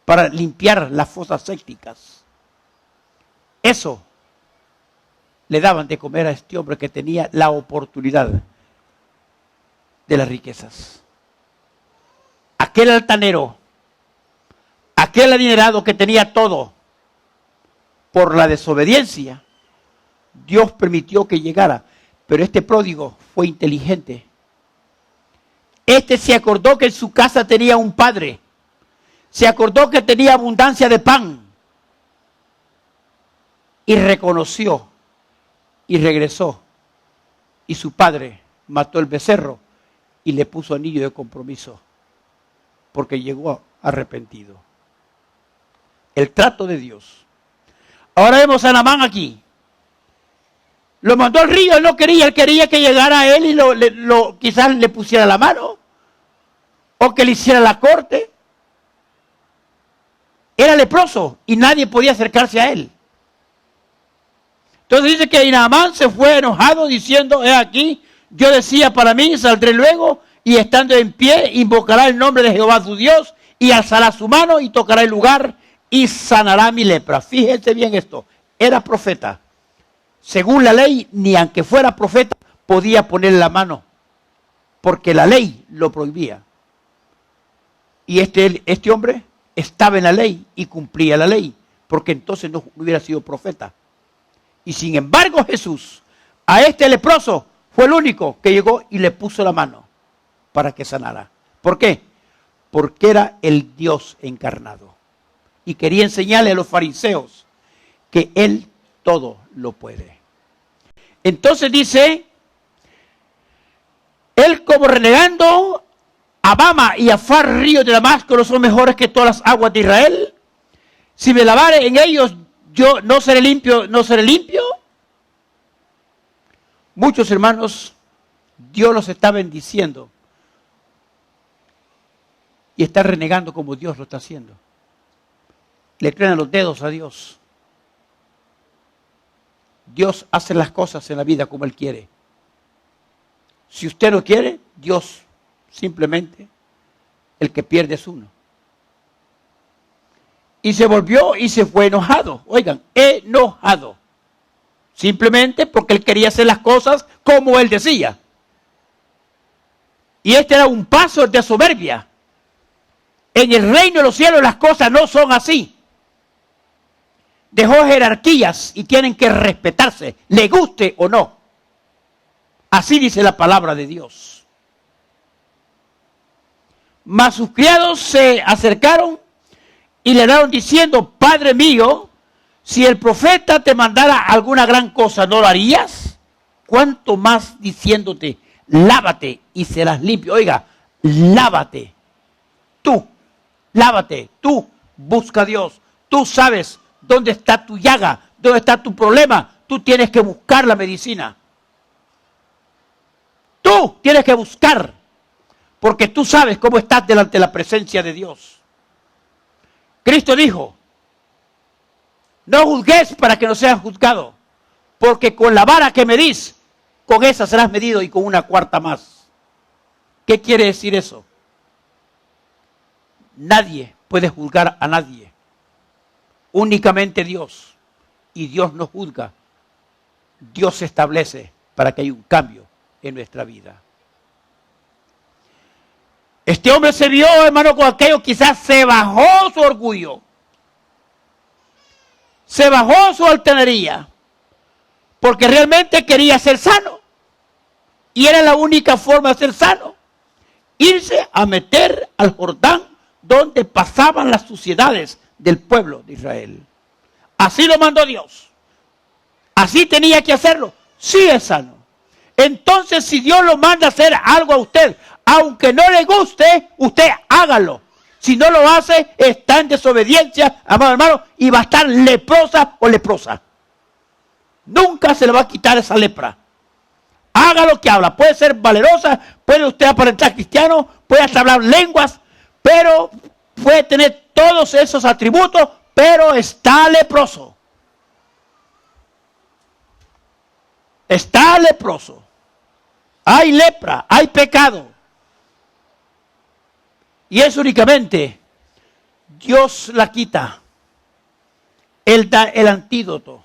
para limpiar las fosas sépticas. Eso le daban de comer a este hombre que tenía la oportunidad de las riquezas. Aquel altanero, aquel adinerado que tenía todo, por la desobediencia, Dios permitió que llegara. Pero este pródigo fue inteligente. Este se acordó que en su casa tenía un padre. Se acordó que tenía abundancia de pan. Y reconoció y regresó. Y su padre mató el becerro y le puso anillo de compromiso. Porque llegó arrepentido. El trato de Dios. Ahora vemos a Naamán aquí. Lo mandó al río, él no quería, él quería que llegara a él y quizás le pusiera la mano. O que le hiciera la corte. Era leproso y nadie podía acercarse a él. Entonces dice que Naamán se fue enojado diciendo: he aquí, yo decía para mí, saldré luego y estando en pie, invocará el nombre de Jehová su Dios y alzará su mano y tocará el lugar y sanará mi lepra. Fíjense bien esto, era profeta. Según la ley, ni aunque fuera profeta, podía ponerle la mano, porque la ley lo prohibía. Y este hombre estaba en la ley y cumplía la ley, porque entonces no hubiera sido profeta. Y sin embargo Jesús, a este leproso, fue el único que llegó y le puso la mano para que sanara. ¿Por qué? Porque era el Dios encarnado. Y quería enseñarle a los fariseos que Él todo lo puede. Entonces dice, Él como renegando, Abama y Afar, ríos de Damasco, no son mejores que todas las aguas de Israel. Si me lavare en ellos, yo no seré limpio, no seré limpio. Muchos hermanos, Dios los está bendiciendo y está renegando como Dios lo está haciendo. Le truenan los dedos a Dios. Dios hace las cosas en la vida como Él quiere. Si usted no quiere, Dios simplemente, el que pierde es uno. Y se volvió y se fue enojado. Oigan, enojado. Simplemente porque él quería hacer las cosas como él decía. Y este era un paso de soberbia. En el reino de los cielos las cosas no son así. Dejó jerarquías y tienen que respetarse, le guste o no. Así dice la palabra de Dios. Mas sus criados se acercaron y le daron diciendo: Padre mío, si el profeta te mandara alguna gran cosa, ¿no lo harías? ¿Cuánto más diciéndote: lávate y serás limpio? Oiga, lávate. Tú, lávate. Tú, busca a Dios. tú sabes dónde está tu llaga, dónde está tu problema. Tú tienes que buscar la medicina. Tú tienes que buscar, porque tú sabes cómo estás delante de la presencia de Dios. Cristo dijo, no juzgues para que no seas juzgado, porque con la vara que medís, con esa serás medido y con una cuarta más. ¿Qué quiere decir eso? Nadie puede juzgar a nadie. Únicamente Dios. Y Dios no juzga. Dios se establece para que haya un cambio en nuestra vida. Este hombre se vio, hermano, con aquello, quizás se bajó su orgullo. Se bajó su altanería. Porque realmente quería ser sano. Y era la única forma de ser sano. Irse a meter al Jordán donde pasaban las suciedades del pueblo de Israel. Así lo mandó Dios. Así tenía que hacerlo. Sí es sano. Entonces, si Dios lo manda a hacer algo a usted, aunque no le guste, usted hágalo. Si no lo hace, está en desobediencia, amado hermano, y va a estar leprosa o leprosa. Nunca se le va a quitar esa lepra. Haga lo que habla. Puede ser valerosa, puede usted aparentar cristiano, puede hasta hablar lenguas, pero puede tener todos esos atributos, pero está leproso. Está leproso. Hay lepra, hay pecado. Y es únicamente Dios la quita. Él da el antídoto.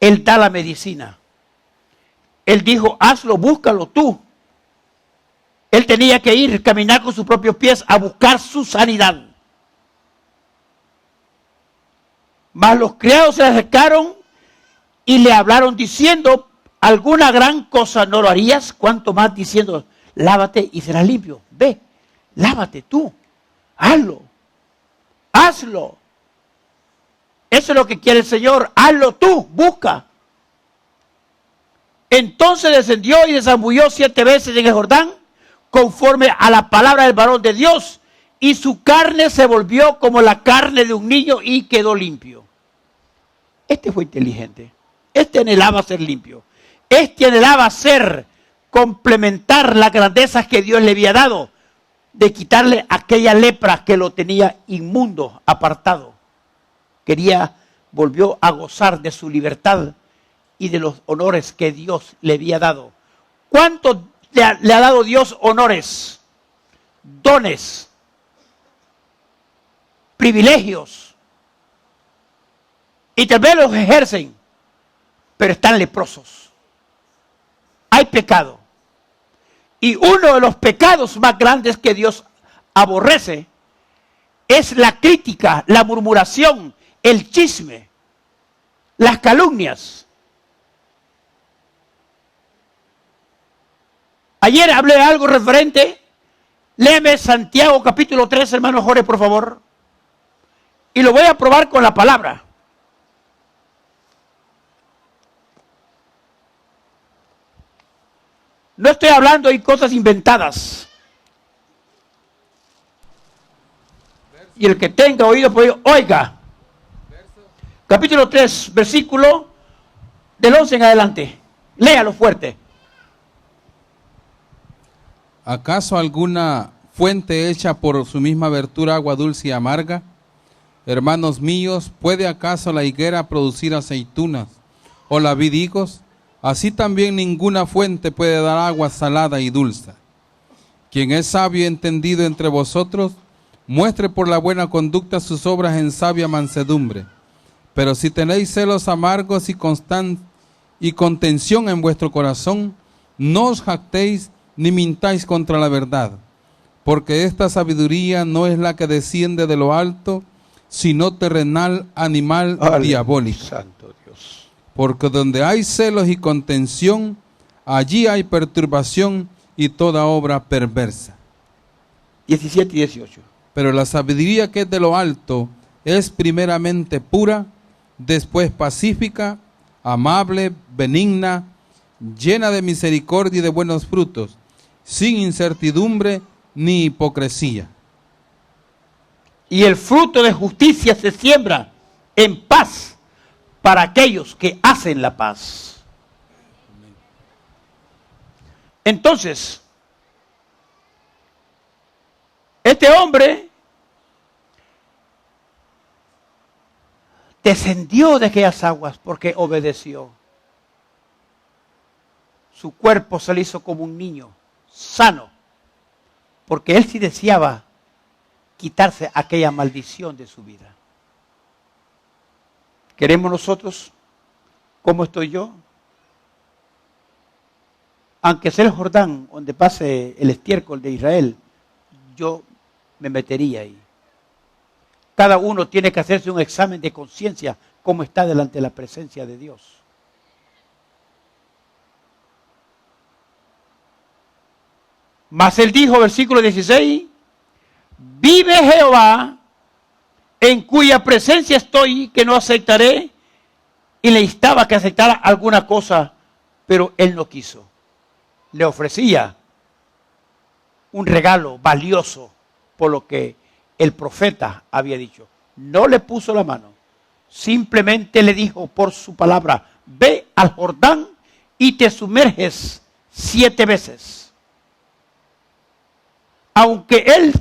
Él da la medicina. Él dijo, hazlo, búscalo tú. Él tenía que ir, caminar con sus propios pies a buscar su sanidad. Mas los criados se le acercaron y le hablaron diciendo, ¿alguna gran cosa no lo harías? Cuanto más diciendo, lávate y serás limpio. Ve, lávate tú, hazlo, hazlo. Eso es lo que quiere el Señor, hazlo tú, busca. Entonces descendió y desambulló 7 veces en el Jordán, conforme a la palabra del varón de Dios, y su carne se volvió como la carne de un niño y quedó limpio. Este fue inteligente. Este anhelaba ser limpio. Este anhelaba complementar las grandezas que Dios le había dado, de quitarle aquella lepra que lo tenía inmundo, apartado. Volvió a gozar de su libertad y de los honores que Dios le había dado. ¿Cuánto le ha dado Dios honores, dones, privilegios? Y tal vez los ejercen, pero están leprosos. Hay pecado. Y uno de los pecados más grandes que Dios aborrece es la crítica, la murmuración, el chisme, las calumnias. Ayer hablé algo referente. Léeme Santiago capítulo 3, hermano Jorge, por favor. Y lo voy a probar con la palabra. No estoy hablando de cosas inventadas. Y el que tenga oído, pues oiga. Capítulo 3, versículo del 11 en adelante. Léalo fuerte. ¿Acaso alguna fuente hecha por su misma abertura agua dulce y amarga? Hermanos míos, ¿puede acaso la higuera producir aceitunas o la vid higos? Así también ninguna fuente puede dar agua salada y dulce. Quien es sabio y entendido entre vosotros, muestre por la buena conducta sus obras en sabia mansedumbre. Pero si tenéis celos amargos y contención en vuestro corazón, no os jactéis ni mintáis contra la verdad, porque esta sabiduría no es la que desciende de lo alto, sino terrenal, animal, diabólica. Santo Dios. Porque donde hay celos y contención, allí hay perturbación y toda obra perversa. 17 y 18. Pero la sabiduría que es de lo alto es primeramente pura, después pacífica, amable, benigna, llena de misericordia y de buenos frutos, sin incertidumbre ni hipocresía. Y el fruto de justicia se siembra en paz para aquellos que hacen la paz. Entonces, este hombre descendió de aquellas aguas porque obedeció. Su cuerpo se le hizo como un niño, sano, porque él sí deseaba quitarse aquella maldición de su vida. ¿Queremos nosotros cómo estoy yo? Aunque sea el Jordán, donde pase el estiércol de Israel, yo me metería ahí. Cada uno tiene que hacerse un examen de conciencia, cómo está delante de la presencia de Dios. Mas él dijo, versículo 16, vive Jehová, en cuya presencia estoy, que no aceptaré, y le instaba que aceptara alguna cosa, pero él no quiso. Le ofrecía un regalo valioso por lo que el profeta había dicho. No le puso la mano, simplemente le dijo por su palabra, ve al Jordán y te sumerges 7 veces. Aunque él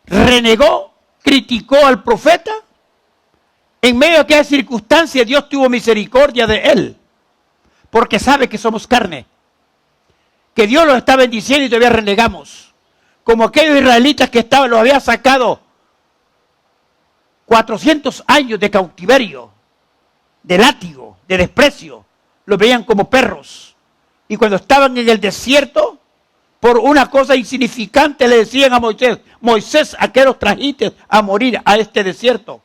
renegó, criticó al profeta, en medio de aquella circunstancia Dios tuvo misericordia de él, porque sabe que somos carne, que Dios los está bendiciendo y todavía renegamos, como aquellos israelitas que los había sacado 400 años de cautiverio, de látigo, de desprecio, los veían como perros, y cuando estaban en el desierto, por una cosa insignificante le decían a Moisés, Moisés, ¿a qué los trajiste a morir a este desierto?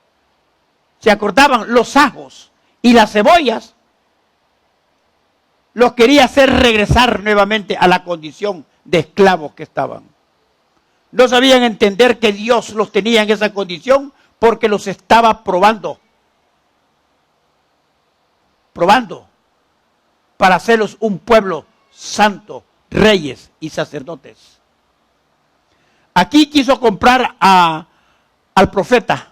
Se acordaban los ajos y las cebollas, los quería hacer regresar nuevamente a la condición de esclavos que estaban. No sabían entender que Dios los tenía en esa condición porque los estaba probando para hacerlos un pueblo santo, reyes y sacerdotes. Aquí quiso comprar al profeta.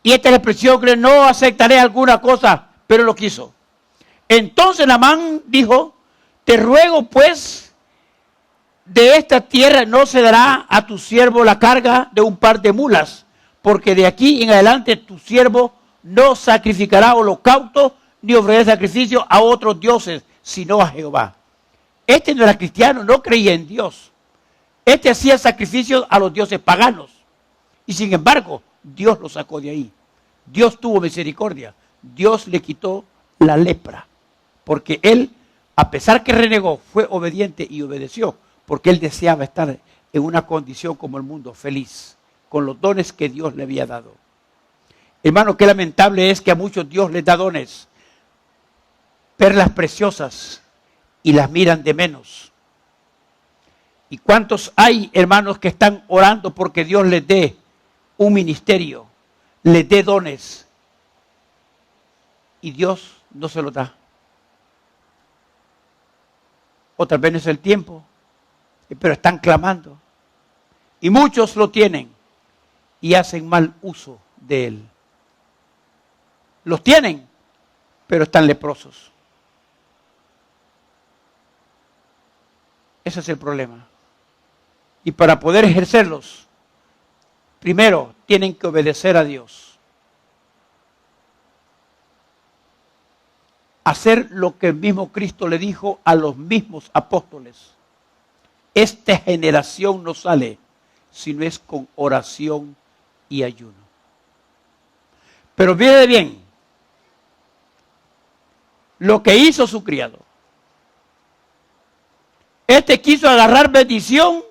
Y esta es la expresión que no aceptaré alguna cosa, pero lo quiso. Entonces Naamán dijo, te ruego pues, de esta tierra no se dará a tu siervo la carga de un par de mulas, porque de aquí en adelante tu siervo no sacrificará holocausto ni ofrecerá sacrificio a otros dioses, sino a Jehová. Este no era cristiano, no creía en Dios. Este hacía sacrificios a los dioses paganos. Y sin embargo, Dios lo sacó de ahí. Dios tuvo misericordia. Dios le quitó la lepra. Porque él, a pesar que renegó, fue obediente y obedeció. Porque él deseaba estar en una condición como el mundo, feliz, con los dones que Dios le había dado. Hermano, qué lamentable es que a muchos Dios les da dones, perlas preciosas, y las miran de menos. ¿Y cuántos hay, hermanos, que están orando porque Dios les dé un ministerio, les dé dones, y Dios no se los da? Otra vez no es el tiempo, pero están clamando. Y muchos lo tienen y hacen mal uso de él. Los tienen, pero están leprosos. Ese es el problema. Y para poder ejercerlos, primero tienen que obedecer a Dios. Hacer lo que el mismo Cristo le dijo a los mismos apóstoles. Esta generación no sale si no es con oración y ayuno. Pero mire bien lo que hizo su criado. Este quiso agarrar bendición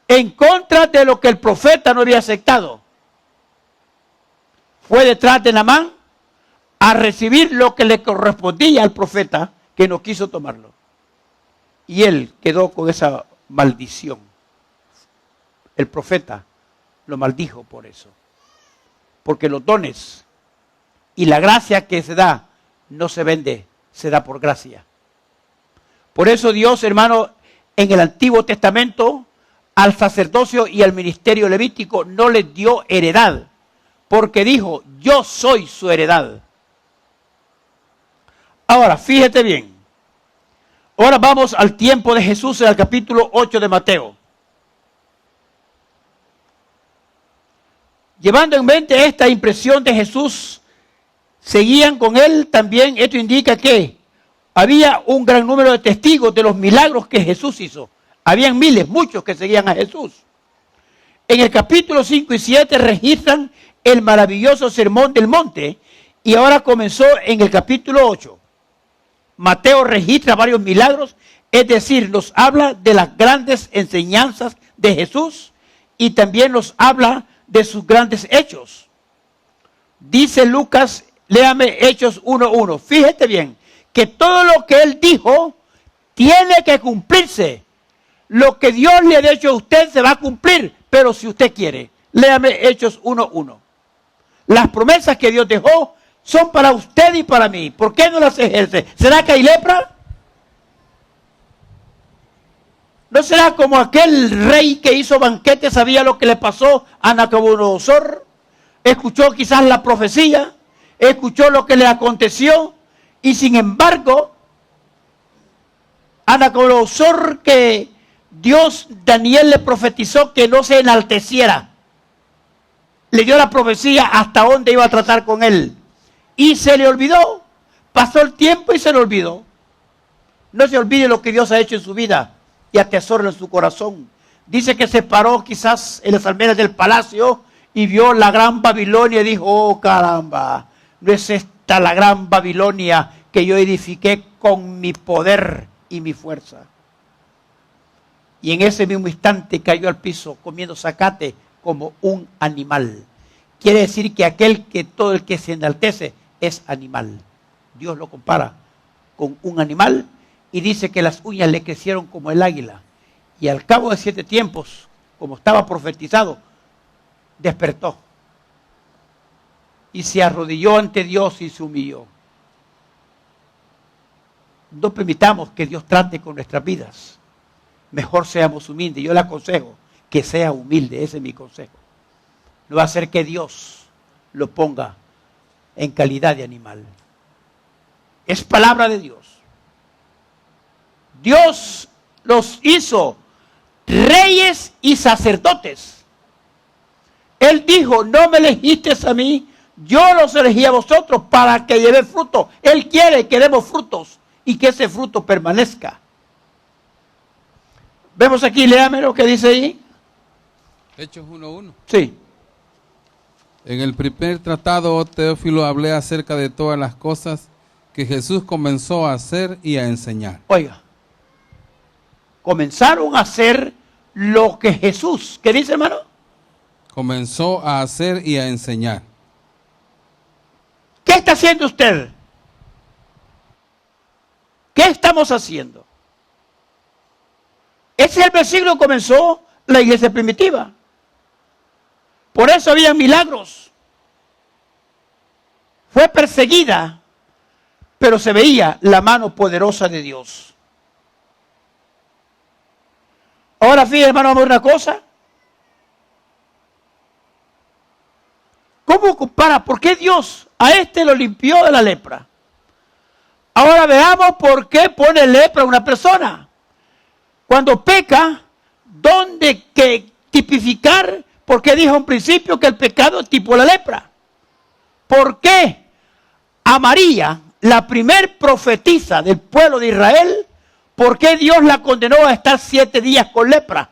en contra de lo que el profeta no había aceptado. Fue detrás de Naamán a recibir lo que le correspondía al profeta, que no quiso tomarlo. Y él quedó con esa maldición. El profeta lo maldijo por eso. Porque los dones y la gracia que se da no se vende, se da por gracia. Por eso Dios, hermano, en el Antiguo Testamento, al sacerdocio y al ministerio levítico no les dio heredad, porque dijo, yo soy su heredad. Ahora, fíjate bien. Ahora vamos al tiempo de Jesús en el capítulo 8 de Mateo. Llevando en mente esta impresión de Jesús, seguían con él también. Esto indica que había un gran número de testigos de los milagros que Jesús hizo. Habían miles, muchos que seguían a Jesús. En el capítulo 5 y 7 registran el maravilloso sermón del monte y ahora comenzó en el capítulo 8. Mateo registra varios milagros, es decir, nos habla de las grandes enseñanzas de Jesús y también nos habla de sus grandes hechos. Dice Lucas, léame Hechos 1:1. Fíjate bien, que todo lo que él dijo tiene que cumplirse. Lo que Dios le ha dicho a usted se va a cumplir, pero si usted quiere. Léame Hechos 1:1. Las promesas que Dios dejó son para usted y para mí. ¿Por qué no las ejerce? ¿Será que hay lepra? ¿No será como aquel rey que hizo banquete sabía lo que le pasó a Nabucodonosor? Escuchó quizás la profecía, escuchó lo que le aconteció y sin embargo, a Nabucodonosor que Dios, Daniel le profetizó que no se enalteciera. Le dio la profecía hasta dónde iba a tratar con él. Y se le olvidó. Pasó el tiempo y se le olvidó. No se olvide lo que Dios ha hecho en su vida y atesórelo en su corazón. Dice que se paró quizás en las almenas del palacio y vio la gran Babilonia y dijo, oh caramba, no es esta la gran Babilonia que yo edifiqué con mi poder y mi fuerza. Y en ese mismo instante cayó al piso comiendo zacate como un animal. Quiere decir que todo el que se enaltece es animal. Dios lo compara con un animal y dice que las uñas le crecieron como el águila. Y al cabo de 7 tiempos, como estaba profetizado, despertó. Y se arrodilló ante Dios y se humilló. No permitamos que Dios trate con nuestras vidas. Mejor seamos humildes. Yo le aconsejo que sea humilde. Ese es mi consejo. No va a hacer que Dios lo ponga en calidad de animal. Es palabra de Dios. Dios los hizo reyes y sacerdotes. Él dijo, no me elegiste a mí, yo los elegí a vosotros para que lleve fruto. Él quiere que demos frutos y que ese fruto permanezca. Vemos aquí, léame lo que dice ahí. Hechos 1:1. Sí. En el primer tratado, oh Teófilo, hablé acerca de todas las cosas que Jesús comenzó a hacer y a enseñar. Oiga, comenzaron a hacer lo que Jesús, ¿qué dice, hermano? Comenzó a hacer y a enseñar. ¿Qué está haciendo usted? ¿Qué estamos haciendo? Ese es el versículo que comenzó la iglesia primitiva. Por eso había milagros. Fue perseguida, pero se veía la mano poderosa de Dios. Ahora fíjense, hermano, vamos a ver una cosa. ¿Cómo compara? ¿Por qué Dios a este lo limpió de la lepra? Ahora veamos por qué pone lepra a una persona. Cuando peca, ¿dónde que tipificar? Porque dijo en principio que el pecado es tipo la lepra. ¿Por qué a María, la primer profetisa del pueblo de Israel, por qué Dios la condenó a estar 7 días con lepra?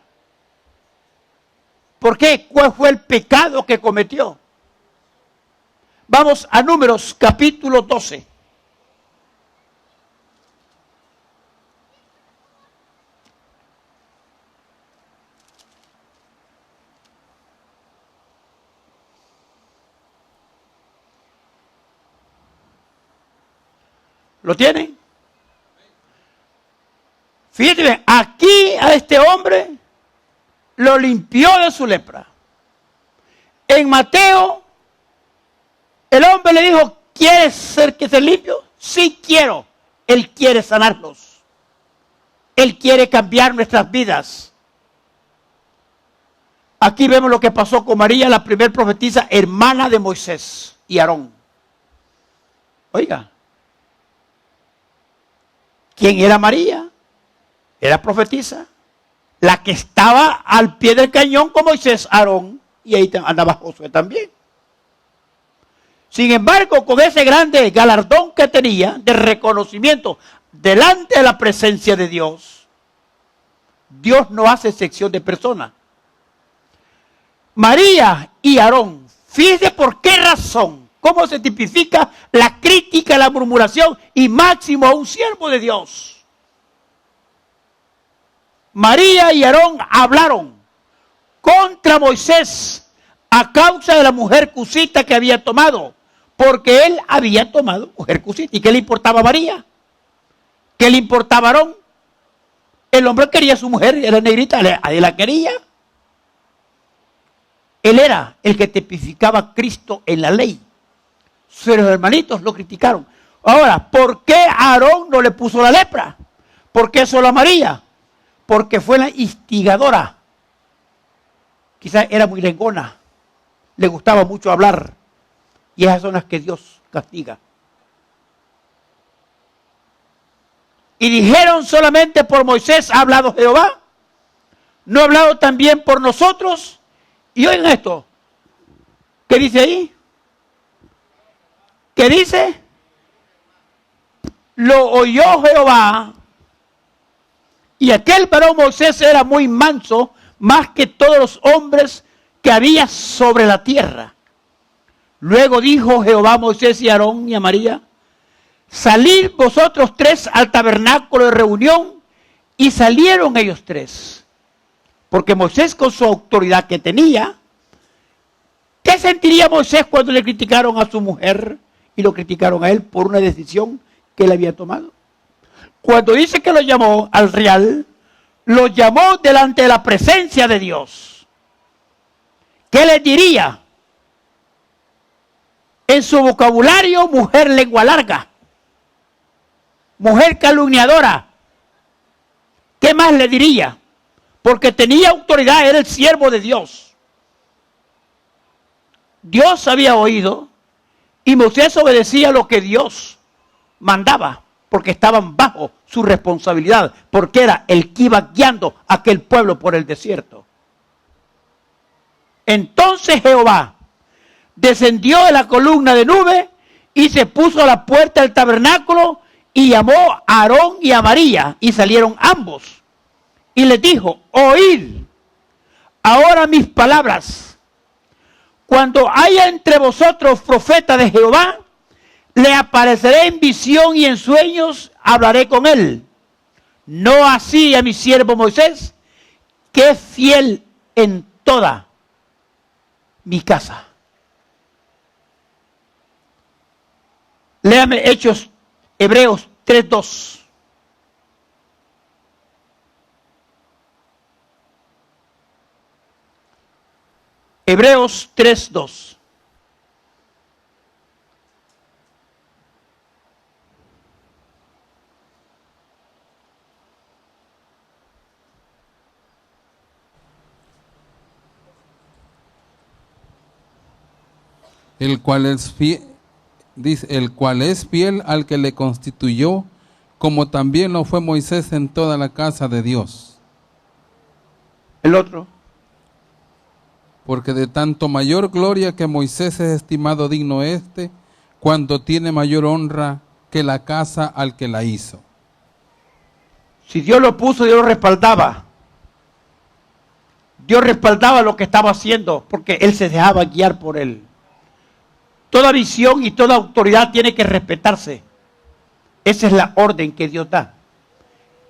¿Por qué? ¿Cuál fue el pecado que cometió? Vamos a Números capítulo 12. ¿Lo tienen? Fíjate bien, aquí a este hombre lo limpió de su lepra. En Mateo, el hombre le dijo, ¿quieres ser que se limpio? Sí quiero. Él quiere sanarnos. Él quiere cambiar nuestras vidas. Aquí vemos lo que pasó con María, la primer profetisa, hermana de Moisés y Aarón. Oiga, ¿quién era María? Era profetisa, la que estaba al pie del cañón con Moisés, Aarón, y ahí andaba Josué también. Sin embargo, con ese grande galardón que tenía de reconocimiento delante de la presencia de Dios, Dios no hace excepción de personas. María y Aarón, fíjese por qué razón, cómo se tipifica la crítica, la murmuración y máximo a un siervo de Dios. María y Aarón hablaron contra Moisés a causa de la mujer cusita que había tomado, porque él había tomado mujer cusita. ¿Y qué le importaba a María? ¿Qué le importaba a Aarón? El hombre quería a su mujer, era negrita, él la quería. Él era el que tipificaba a Cristo en la ley. Sus hermanitos lo criticaron. Ahora, ¿por qué a Aarón no le puso la lepra? ¿Por qué solo a María? Porque fue la instigadora. Quizás era muy lengona. Le gustaba mucho hablar. Y esas son las que Dios castiga. Y dijeron solamente por Moisés ha hablado Jehová. ¿No ha hablado también por nosotros? Y oigan esto. ¿Qué dice ahí? ¿Qué dice? Lo oyó Jehová. Y aquel varón Moisés era muy manso, más que todos los hombres que había sobre la tierra. Luego dijo Jehová a Moisés y a Aarón y a María: salid vosotros tres al tabernáculo de reunión. Y salieron ellos tres. Porque Moisés, con su autoridad que tenía, ¿qué sentiría Moisés cuando le criticaron a su mujer y lo criticaron a él por una decisión que él había tomado? Cuando dice que lo llamó al real, lo llamó delante de la presencia de Dios. ¿Qué le diría? En su vocabulario, mujer lengua larga, mujer calumniadora. ¿Qué más le diría? Porque tenía autoridad, era el siervo de Dios. Dios había oído y Moisés obedecía lo que Dios mandaba, porque estaban bajo su responsabilidad, porque era el que iba guiando a aquel pueblo por el desierto. Entonces Jehová descendió de la columna de nube y se puso a la puerta del tabernáculo y llamó a Aarón y a María, y salieron ambos. Y les dijo: oíd ahora mis palabras. Cuando haya entre vosotros profeta de Jehová, le apareceré en visión y en sueños hablaré con él. No así a mi siervo Moisés, que es fiel en toda mi casa. Léame Hebreos 3:2. Hebreos 3:2. El cual es fiel, dice, el cual es fiel al que le constituyó, como también lo fue Moisés en toda la casa de Dios. El otro. Porque de tanto mayor gloria que Moisés es estimado digno cuanto tiene mayor honra que la casa al que la hizo. Si Dios lo puso, Dios lo respaldaba. Dios respaldaba lo que estaba haciendo, porque él se dejaba guiar por él. Toda visión y toda autoridad tiene que respetarse. Esa es la orden que Dios da.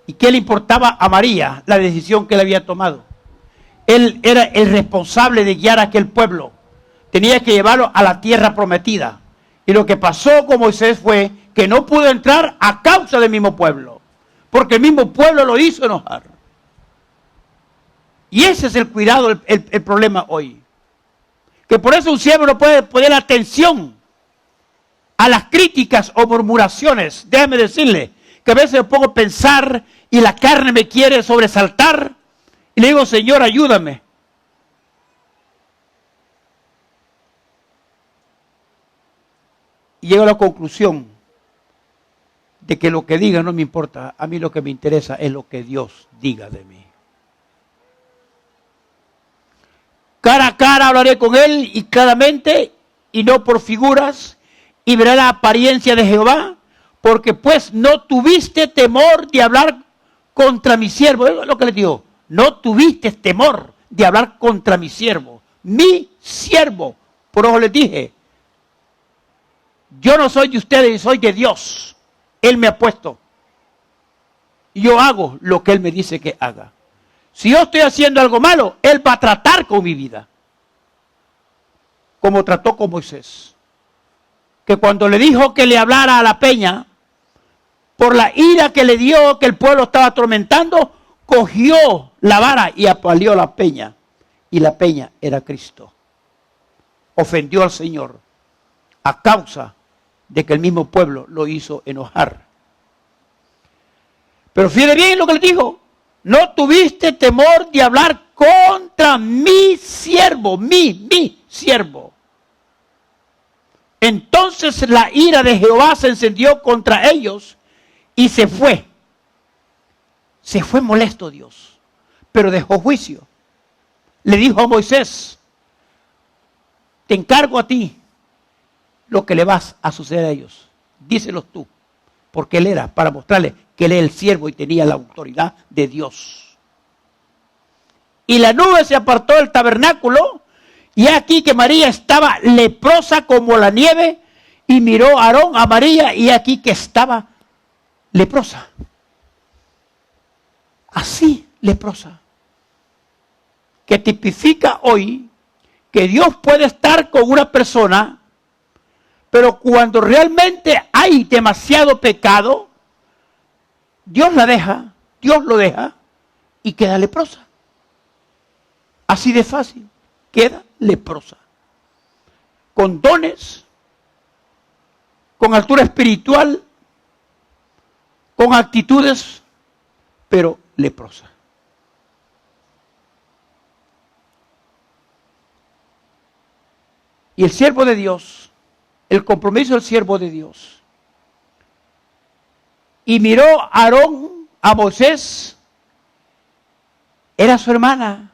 ¿Y qué le importaba a María la decisión que él había tomado? Él era el responsable de guiar a aquel pueblo. Tenía que llevarlo a la tierra prometida. Y lo que pasó con Moisés fue que no pudo entrar a causa del mismo pueblo. Porque el mismo pueblo lo hizo enojar. Y ese es el cuidado, el problema hoy. Que por eso un siervo no puede poner atención a las críticas o murmuraciones. Déjame decirle que a veces me pongo a pensar y la carne me quiere sobresaltar. Y le digo: Señor, ayúdame. y llego a la conclusión de que lo que diga no me importa. A mí lo que me interesa es lo que Dios diga de mí. Cara a cara hablaré con él y claramente, y no por figuras, y veré la apariencia de Jehová, porque pues no tuviste temor de hablar contra mi siervo. Es lo que le digo. No tuviste temor de hablar contra mi siervo. Mi siervo. Por eso les dije, yo no soy de ustedes, soy de Dios. Él me ha puesto. Y yo hago lo que Él me dice que haga. Si yo estoy haciendo algo malo, Él va a tratar con mi vida. Como trató con Moisés. Que cuando le dijo que le hablara a la peña, por la ira que le dio, que el pueblo estaba atormentando, cogió la vara y apaleó la peña. Y la peña era Cristo. Ofendió al Señor a causa de que el mismo pueblo lo hizo enojar. Pero fíjate bien lo que le dijo. No tuviste temor de hablar contra mi siervo, mi siervo. Entonces la ira de Jehová se encendió contra ellos y se fue. Se fue molesto Dios, pero dejó juicio. Le dijo a Moisés, te encargo a ti lo que le vas a suceder a ellos. Díselos tú, porque él era para mostrarle que él era el siervo y tenía la autoridad de Dios. Y la nube se apartó del tabernáculo, y aquí que María estaba leprosa como la nieve, y miró Aarón a María, y aquí que estaba leprosa. Así, leprosa. Que tipifica hoy que Dios puede estar con una persona, pero cuando realmente hay demasiado pecado, Dios la deja, Dios lo deja y queda leprosa. Así de fácil, queda leprosa. Con dones, con altura espiritual, con actitudes, pero leprosa. Y el siervo de Dios, el compromiso del siervo de Dios. Y miró Aarón a Moisés, era su hermana.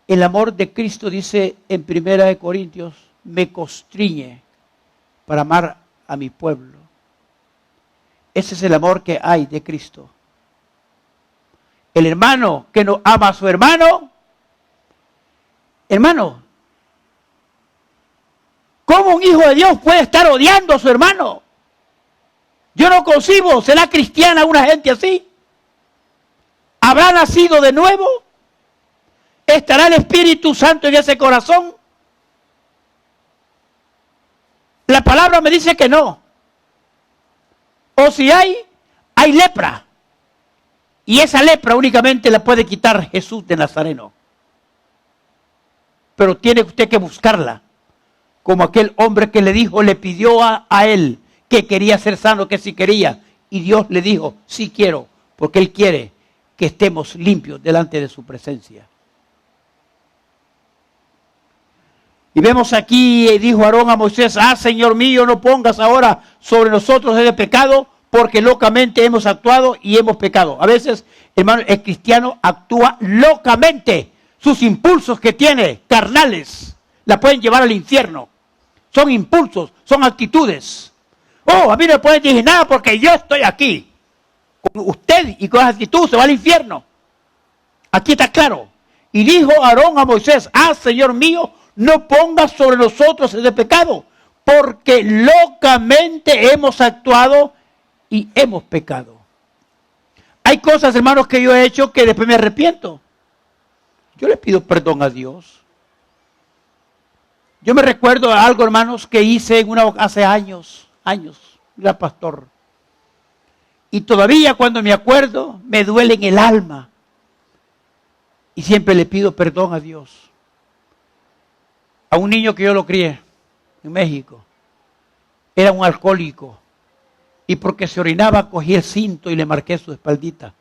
El amor de Cristo, dice en 1 Corintios, me constriñe para amar a mi pueblo. Ese es el amor que hay de Cristo. El hermano que no ama a su hermano, hermano, ¿cómo un hijo de Dios puede estar odiando a su hermano? Yo no concibo, ¿será cristiana una gente así? ¿Habrá nacido de nuevo? ¿Estará el Espíritu Santo en ese corazón? La palabra me dice que no. O si hay lepra. Y esa lepra únicamente la puede quitar Jesús de Nazareno. Pero tiene usted que buscarla. Como aquel hombre que le dijo, le pidió a él que quería ser sano, que si quería. Y Dios le dijo, sí quiero, porque Él quiere que estemos limpios delante de su presencia. Y vemos aquí, dijo Aarón a Moisés, Señor mío, no pongas ahora sobre nosotros ese pecado, porque locamente hemos actuado y hemos pecado. A veces, hermano, el cristiano actúa locamente. Sus impulsos que tiene, carnales, la pueden llevar al infierno. Son impulsos, son actitudes. A mí no me pueden decir nada porque yo estoy aquí. Con usted y con esa actitud se va al infierno. Aquí está claro. Y dijo Aarón a Moisés, Señor mío, no pongas sobre nosotros ese pecado, porque locamente hemos actuado y hemos pecado. Hay cosas, hermanos, que yo he hecho que después me arrepiento. Yo le pido perdón a Dios. Yo me recuerdo algo, hermanos, que hice hace años, era pastor. Y todavía cuando me acuerdo, me duele en el alma. Y siempre le pido perdón a Dios. A un niño que yo lo crié en México. Era un alcohólico. Y porque se orinaba, cogí el cinto y le marqué su espaldita.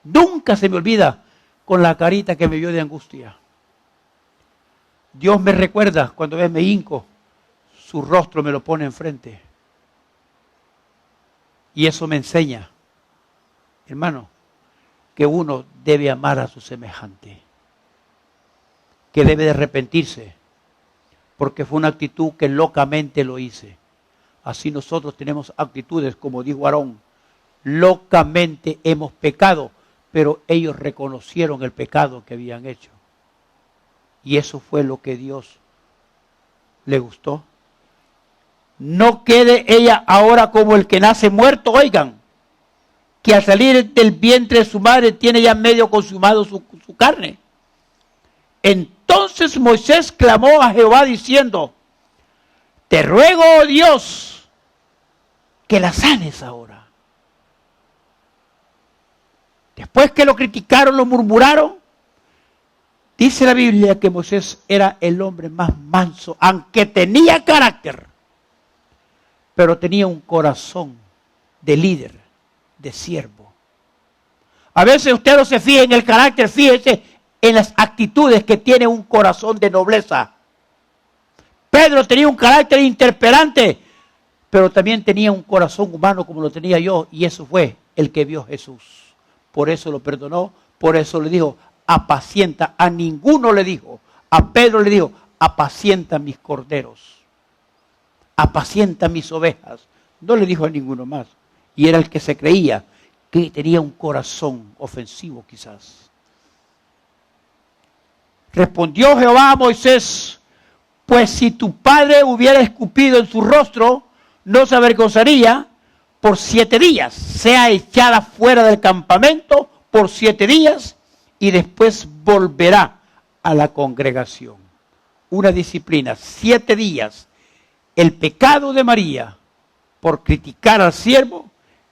Nunca se me olvida con la carita que me vio de angustia. Dios me recuerda cuando me hinco, su rostro me lo pone enfrente. Y eso me enseña, hermano, que uno debe amar a su semejante, que debe de arrepentirse, porque fue una actitud que locamente lo hice. Así nosotros tenemos actitudes, como dijo Aarón, locamente hemos pecado, pero ellos reconocieron el pecado que habían hecho. Y eso fue lo que Dios le gustó. No quede ella ahora como el que nace muerto, oigan, que al salir del vientre de su madre tiene ya medio consumado su carne. Entonces Moisés clamó a Jehová diciendo, te ruego, oh Dios, que la sanes ahora. Después que lo criticaron, lo murmuraron, dice la Biblia que Moisés era el hombre más manso, aunque tenía carácter, pero tenía un corazón de líder, de siervo. A veces usted no se fija en el carácter, fíjese en las actitudes que tiene un corazón de nobleza. Pedro tenía un carácter interpelante, pero también tenía un corazón humano como lo tenía yo, y eso fue el que vio Jesús. Por eso lo perdonó, por eso le dijo, apacienta. A ninguno le dijo, a Pedro le dijo, apacienta mis corderos, apacienta mis ovejas. No le dijo a ninguno más. Y era el que se creía que tenía un corazón ofensivo quizás. Respondió Jehová a Moisés, pues si tu padre hubiera escupido en su rostro, no se avergonzaría por 7 días. Sea echada fuera del campamento por 7 días y después volverá a la congregación. Una disciplina, 7 días. El pecado de María por criticar al siervo,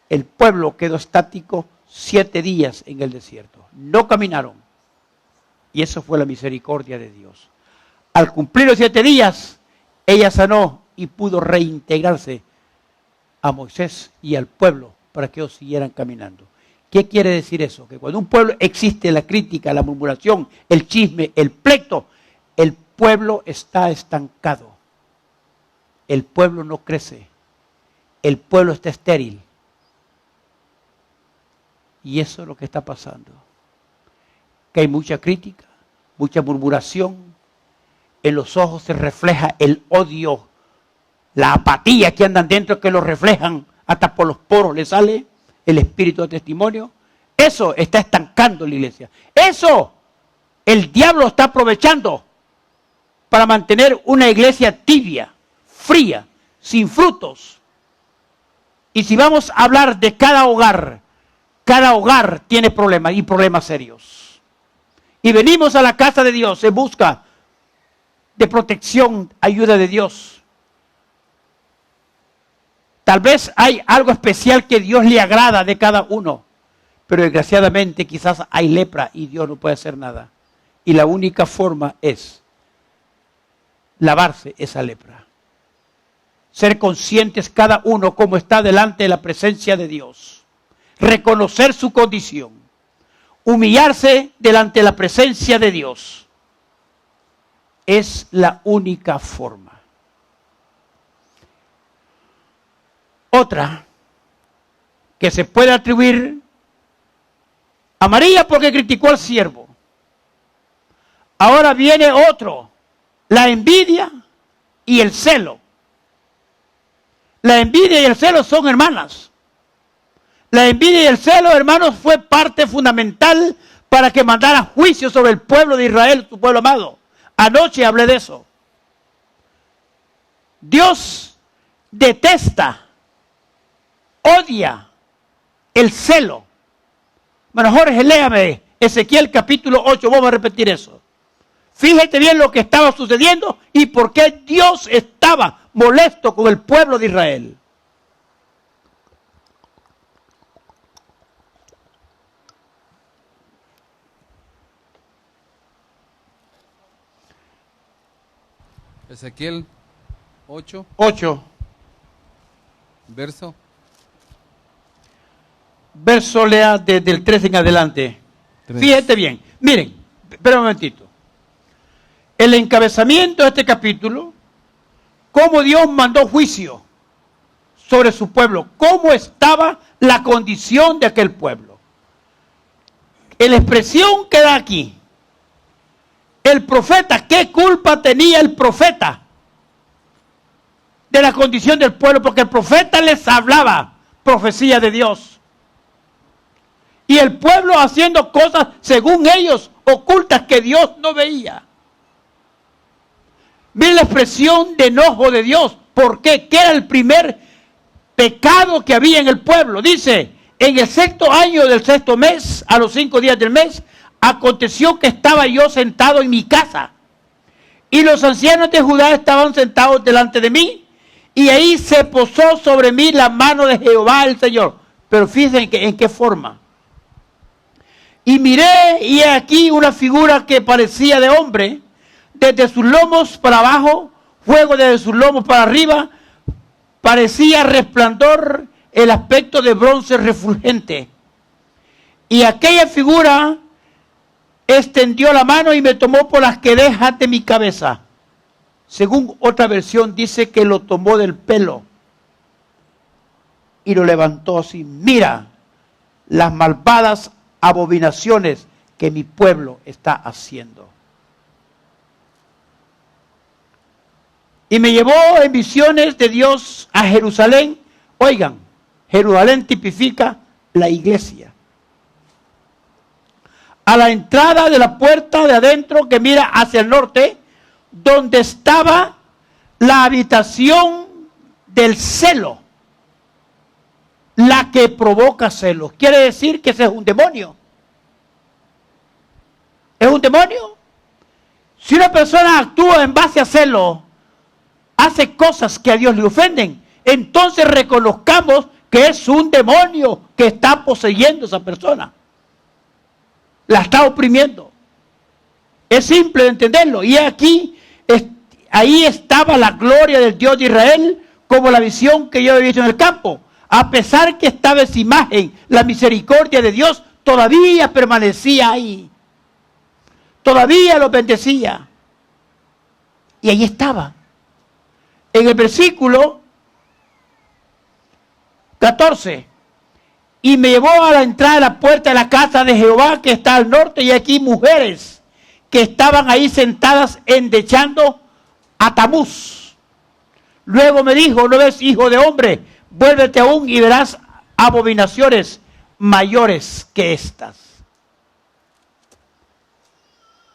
el pueblo quedó estático 7 días en el desierto. No caminaron. Y eso fue la misericordia de Dios. Al cumplir los 7 días, ella sanó y pudo reintegrarse a Moisés y al pueblo para que ellos siguieran caminando. ¿Qué quiere decir eso? Que cuando un pueblo existe la crítica, la murmuración, el chisme, el pleito, el pueblo está estancado. El pueblo no crece. El pueblo está estéril. Y eso es lo que está pasando. Que hay mucha crítica, mucha murmuración. En los ojos se refleja el odio, la apatía que andan dentro, que lo reflejan hasta por los poros, le sale el espíritu de testimonio. Eso está estancando la iglesia. Eso el diablo está aprovechando para mantener una iglesia tibia, fría, sin frutos. Y si vamos a hablar de cada hogar tiene problemas y problemas serios. Y venimos a la casa de Dios en busca de protección, ayuda de Dios. Tal vez hay algo especial que Dios le agrada de cada uno, pero desgraciadamente quizás hay lepra y Dios no puede hacer nada. Y la única forma es lavarse esa lepra. Ser conscientes cada uno como está delante de la presencia de Dios. Reconocer su condición. Humillarse delante de la presencia de Dios. Es la única forma. Otra que se puede atribuir a María porque criticó al siervo. Ahora viene otro, la envidia y el celo. La envidia y el celo son hermanas. La envidia y el celo, hermanos, fue parte fundamental para que mandara juicio sobre el pueblo de Israel, su pueblo amado. Anoche hablé de eso. Dios detesta, odia el celo. Bueno, Jorge, léame Ezequiel capítulo 8, vamos a repetir eso. Fíjate bien lo que estaba sucediendo y por qué Dios estaba molesto con el pueblo de Israel. Ezequiel 8, verso lea desde el 3 en adelante. 3. Fíjate bien. Miren, espera un momentito. el encabezamiento de este capítulo, cómo Dios mandó juicio sobre su pueblo, cómo estaba la condición de aquel pueblo. En la expresión que da aquí, el profeta, ¿qué culpa tenía el profeta de la condición del pueblo? Porque el profeta les hablaba profecía de Dios. Y el pueblo haciendo cosas, según ellos, ocultas que Dios no veía. Miren la expresión de enojo de Dios. ¿Por qué? ¿Qué era el primer pecado que había en el pueblo? Dice, en el 6º año del 6º mes, a los 5 días del mes, aconteció que estaba yo sentado en mi casa, y los ancianos de Judá estaban sentados delante de mí, y ahí se posó sobre mí la mano de Jehová el Señor. Pero fíjense en qué forma. Y miré, y he aquí una figura que parecía de hombre, desde sus lomos para abajo, fuego desde sus lomos para arriba, parecía resplandor, el aspecto de bronce refulgente. Y aquella figura extendió la mano y me tomó por las quedejas de mi cabeza. Según otra versión dice que lo tomó del pelo y lo levantó así. Mira las malvadas abominaciones que mi pueblo está haciendo. Y me llevó en visiones de Dios a Jerusalén. Oigan, Jerusalén tipifica la iglesia. A la entrada de la puerta de adentro que mira hacia el norte, donde estaba la habitación del celo, la que provoca celos. Quiere decir que ese es un demonio. Es un demonio. Si una persona actúa en base a celo, hace cosas que a Dios le ofenden, entonces reconozcamos que es un demonio que está poseyendo a esa persona. La está oprimiendo. Es simple de entenderlo. Y aquí, ahí estaba la gloria del Dios de Israel, como la visión que yo había visto en el campo. A pesar que estaba esa imagen, la misericordia de Dios todavía permanecía ahí. Todavía los bendecía. Y ahí estaba. En el versículo 14. Y me llevó a la entrada de la puerta de la casa de Jehová que está al norte, y aquí mujeres que estaban ahí sentadas endechando a Tamuz. Luego me dijo, ¿no ves, hijo de hombre? Vuélvete aún y verás abominaciones mayores que estas.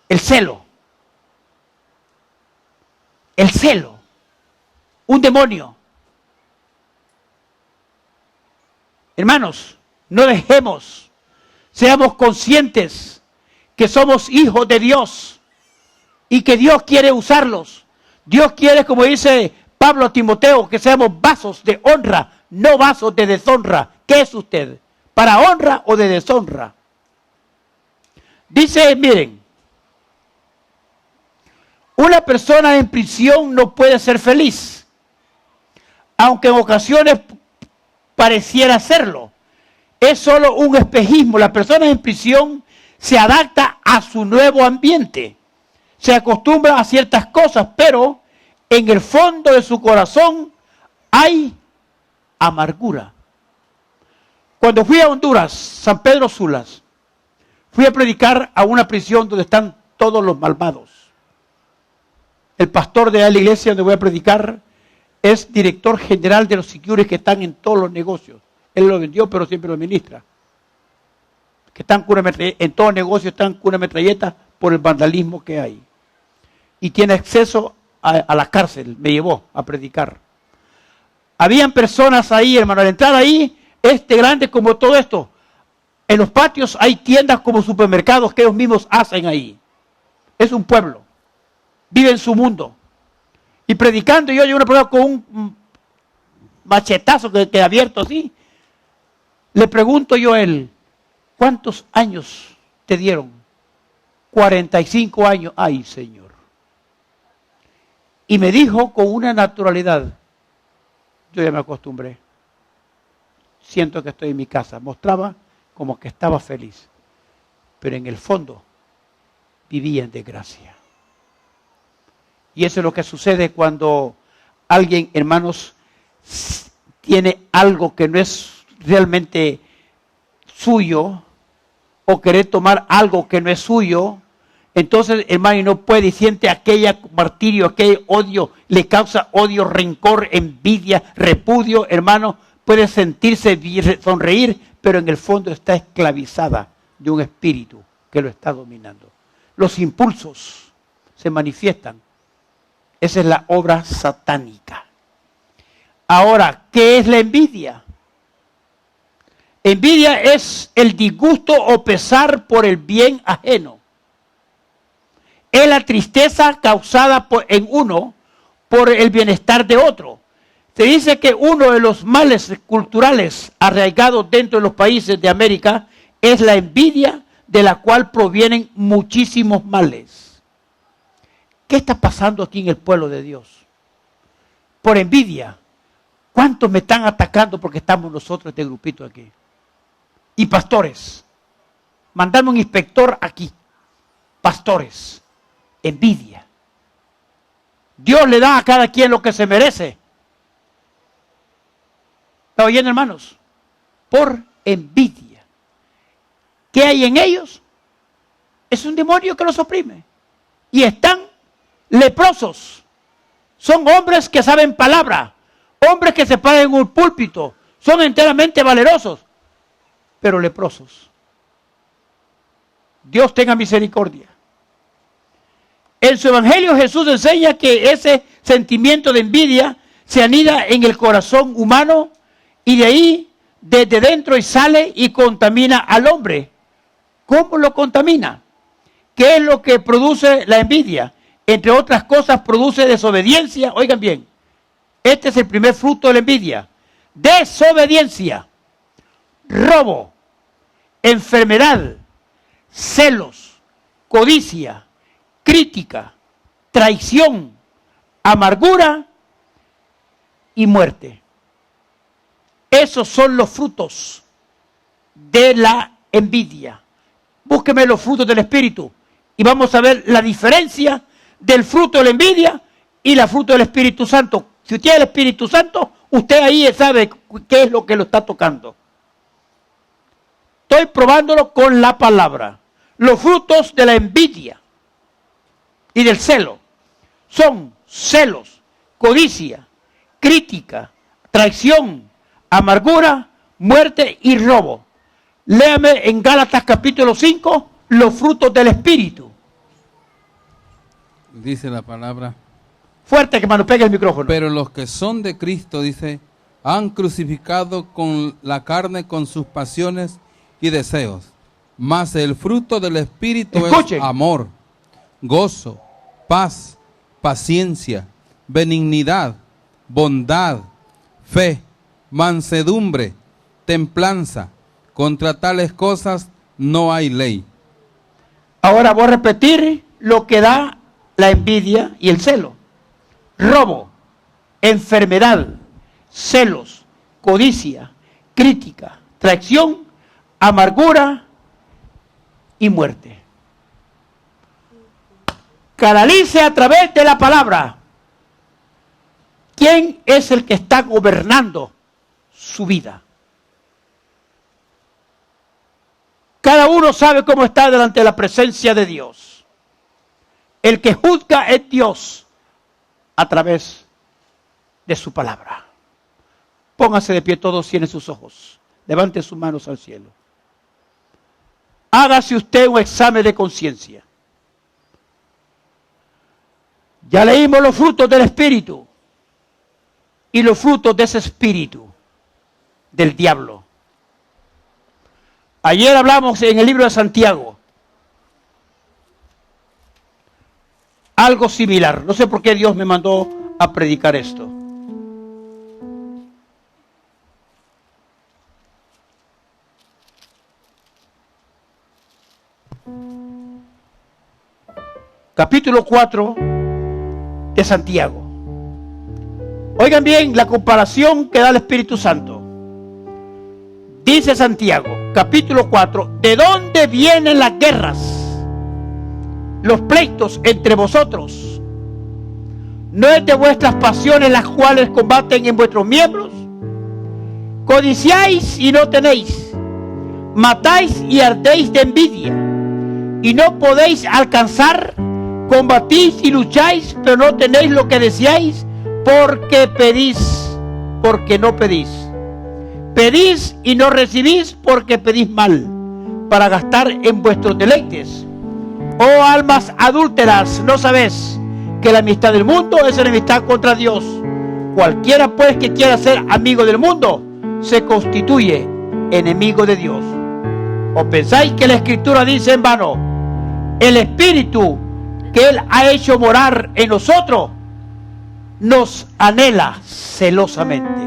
El celo. El celo. Un demonio. Hermanos, no dejemos, seamos conscientes que somos hijos de Dios y que Dios quiere usarlos. Dios quiere, como dice Pablo a Timoteo, que seamos vasos de honra, no vasos de deshonra. ¿Qué es usted? ¿Para honra o de deshonra? Dice, miren, una persona en prisión no puede ser feliz, aunque en ocasiones pareciera serlo. Es solo un espejismo. La persona en prisión se adapta a su nuevo ambiente, se acostumbra a ciertas cosas, pero en el fondo de su corazón hay amargura. Cuando fui a Honduras, San Pedro Sulas, fui a predicar a una prisión donde están todos los malvados. El pastor de la iglesia donde voy a predicar es director general de los securities que están en todos los negocios. Él lo vendió, pero siempre lo administra. Que están con una en todo negocio están con una metralleta por el vandalismo que hay. Y tiene acceso a la cárcel. Me llevó a predicar. Habían personas ahí, hermano. Al entrar ahí, grande como todo esto. En los patios hay tiendas como supermercados que ellos mismos hacen ahí. Es un pueblo. Vive en su mundo. Y predicando, yo llevo una prueba con un machetazo que abierto así. Le pregunto yo a él, ¿cuántos años te dieron? 45 años. Ay, Señor. Y me dijo con una naturalidad, yo ya me acostumbré. Siento que estoy en mi casa. Mostraba como que estaba feliz. Pero en el fondo vivía en desgracia. Y eso es lo que sucede cuando alguien, hermanos, tiene algo que no es realmente suyo, o querer tomar algo que no es suyo. Entonces, hermano, y no puede, y siente aquel martirio, aquel odio, le causa odio, rencor, envidia, repudio, hermano, puede sentirse, sonreír, pero en el fondo está esclavizada de un espíritu que lo está dominando. Los impulsos se manifiestan. Esa es la obra satánica. Ahora, ¿qué es la envidia? Envidia es el disgusto o pesar por el bien ajeno. Es la tristeza causada en uno por el bienestar de otro. Se dice que uno de los males culturales arraigados dentro de los países de América es la envidia, de la cual provienen muchísimos males. ¿Qué está pasando aquí en el pueblo de Dios? Por envidia. ¿Cuántos me están atacando porque estamos nosotros, este grupito aquí? Y pastores. Mandame un inspector aquí. Pastores. Envidia. Dios le da a cada quien lo que se merece. ¿Está oyendo, hermanos? Por envidia. ¿Qué hay en ellos? Es un demonio que los oprime. Y están leprosos. Son hombres que saben palabra. Hombres que se paran en un púlpito. Son enteramente valerosos. Pero leprosos. Dios tenga misericordia. En su evangelio Jesús enseña que ese sentimiento de envidia se anida en el corazón humano y de ahí, desde dentro, y sale y contamina al hombre. ¿Cómo lo contamina? ¿Qué es lo que produce la envidia? Entre otras cosas, produce desobediencia. Oigan bien, este es el primer fruto de la envidia. Desobediencia, robo, enfermedad, celos, codicia, crítica, traición, amargura y muerte. Esos son los frutos de la envidia. Búsqueme los frutos del Espíritu y vamos a ver la diferencia del fruto de la envidia y el fruto del Espíritu Santo. Si usted es el Espíritu Santo, usted ahí sabe qué es lo que lo está tocando. Estoy probándolo con la palabra. Los frutos de la envidia y del celo son celos, codicia, crítica, traición, amargura, muerte y robo. Léame en Gálatas capítulo 5 los frutos del Espíritu. Dice la palabra. Fuerte, que mano, pegue el micrófono. Pero los que son de Cristo, dice, han crucificado con la carne con sus pasiones y deseos. Mas el fruto del Espíritu Escuchen. es amor, gozo, paz, paciencia, benignidad, bondad, fe, mansedumbre, templanza. Contra tales cosas no hay ley. Ahora voy a repetir lo que da la envidia y el celo. Robo, enfermedad, celos, codicia, crítica, traición, amargura y muerte. Canalice a través de la palabra. ¿Quién es el que está gobernando su vida? Cada uno sabe cómo está delante de la presencia de Dios. El que juzga es Dios a través de su palabra. Póngase de pie, todos tienen sus ojos. Levante sus manos al cielo. Hágase usted un examen de conciencia. Ya leímos los frutos del Espíritu y los frutos de ese espíritu del diablo. Ayer hablamos en el libro de Santiago algo similar. No sé por qué Dios me mandó a predicar esto. Capítulo 4 de Santiago. Oigan bien la comparación que da el Espíritu Santo. Dice Santiago, capítulo 4, ¿de dónde vienen las guerras? Los pleitos entre vosotros. ¿No es de vuestras pasiones las cuales combaten en vuestros miembros? Codiciáis y no tenéis, matáis y ardéis de envidia, y no podéis alcanzar, combatís y lucháis, pero no tenéis lo que deseáis, porque no pedís. Pedís y no recibís, porque pedís mal, para gastar en vuestros deleites. Oh almas adúlteras, ¿no sabéis que la amistad del mundo es enemistad contra Dios? Cualquiera pues que quiera ser amigo del mundo se constituye enemigo de Dios. ¿O pensáis que la Escritura dice en vano: el Espíritu que Él ha hecho morar en nosotros nos anhela celosamente?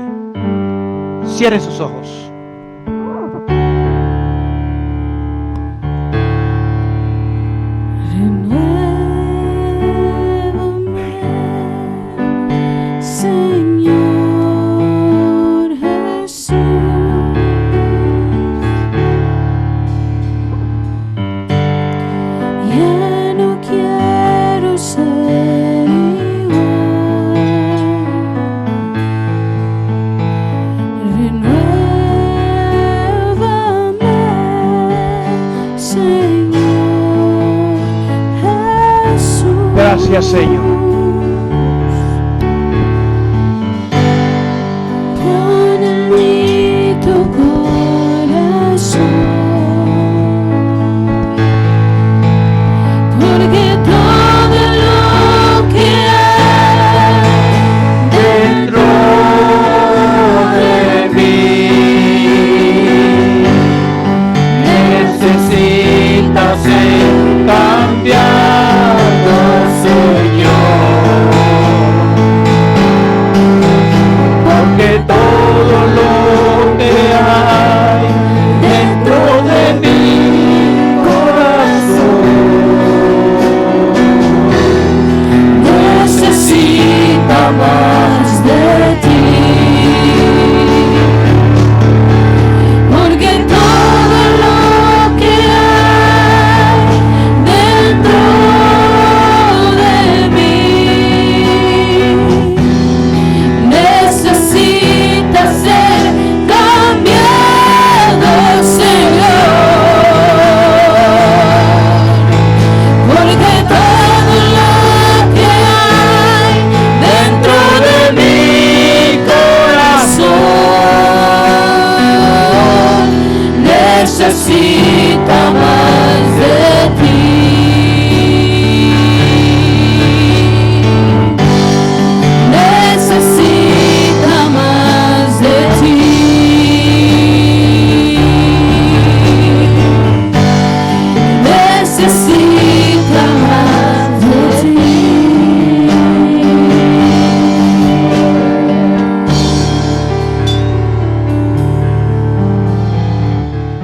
Cierre sus ojos. Señor Jesús, ya no quiero ser igual. Renuévame, Señor Jesús. Gracias, Señor. Pon en mí tu corazón, porque todo lo que hay Dentro de mí necesita ser cambiado, Señor, porque todo lo que hay dentro de mi corazón necesita más de ti, porque todo lo que hay dentro de mí necesita ser cambiado, Señor, porque todo lo que hay dentro de mi corazón necesita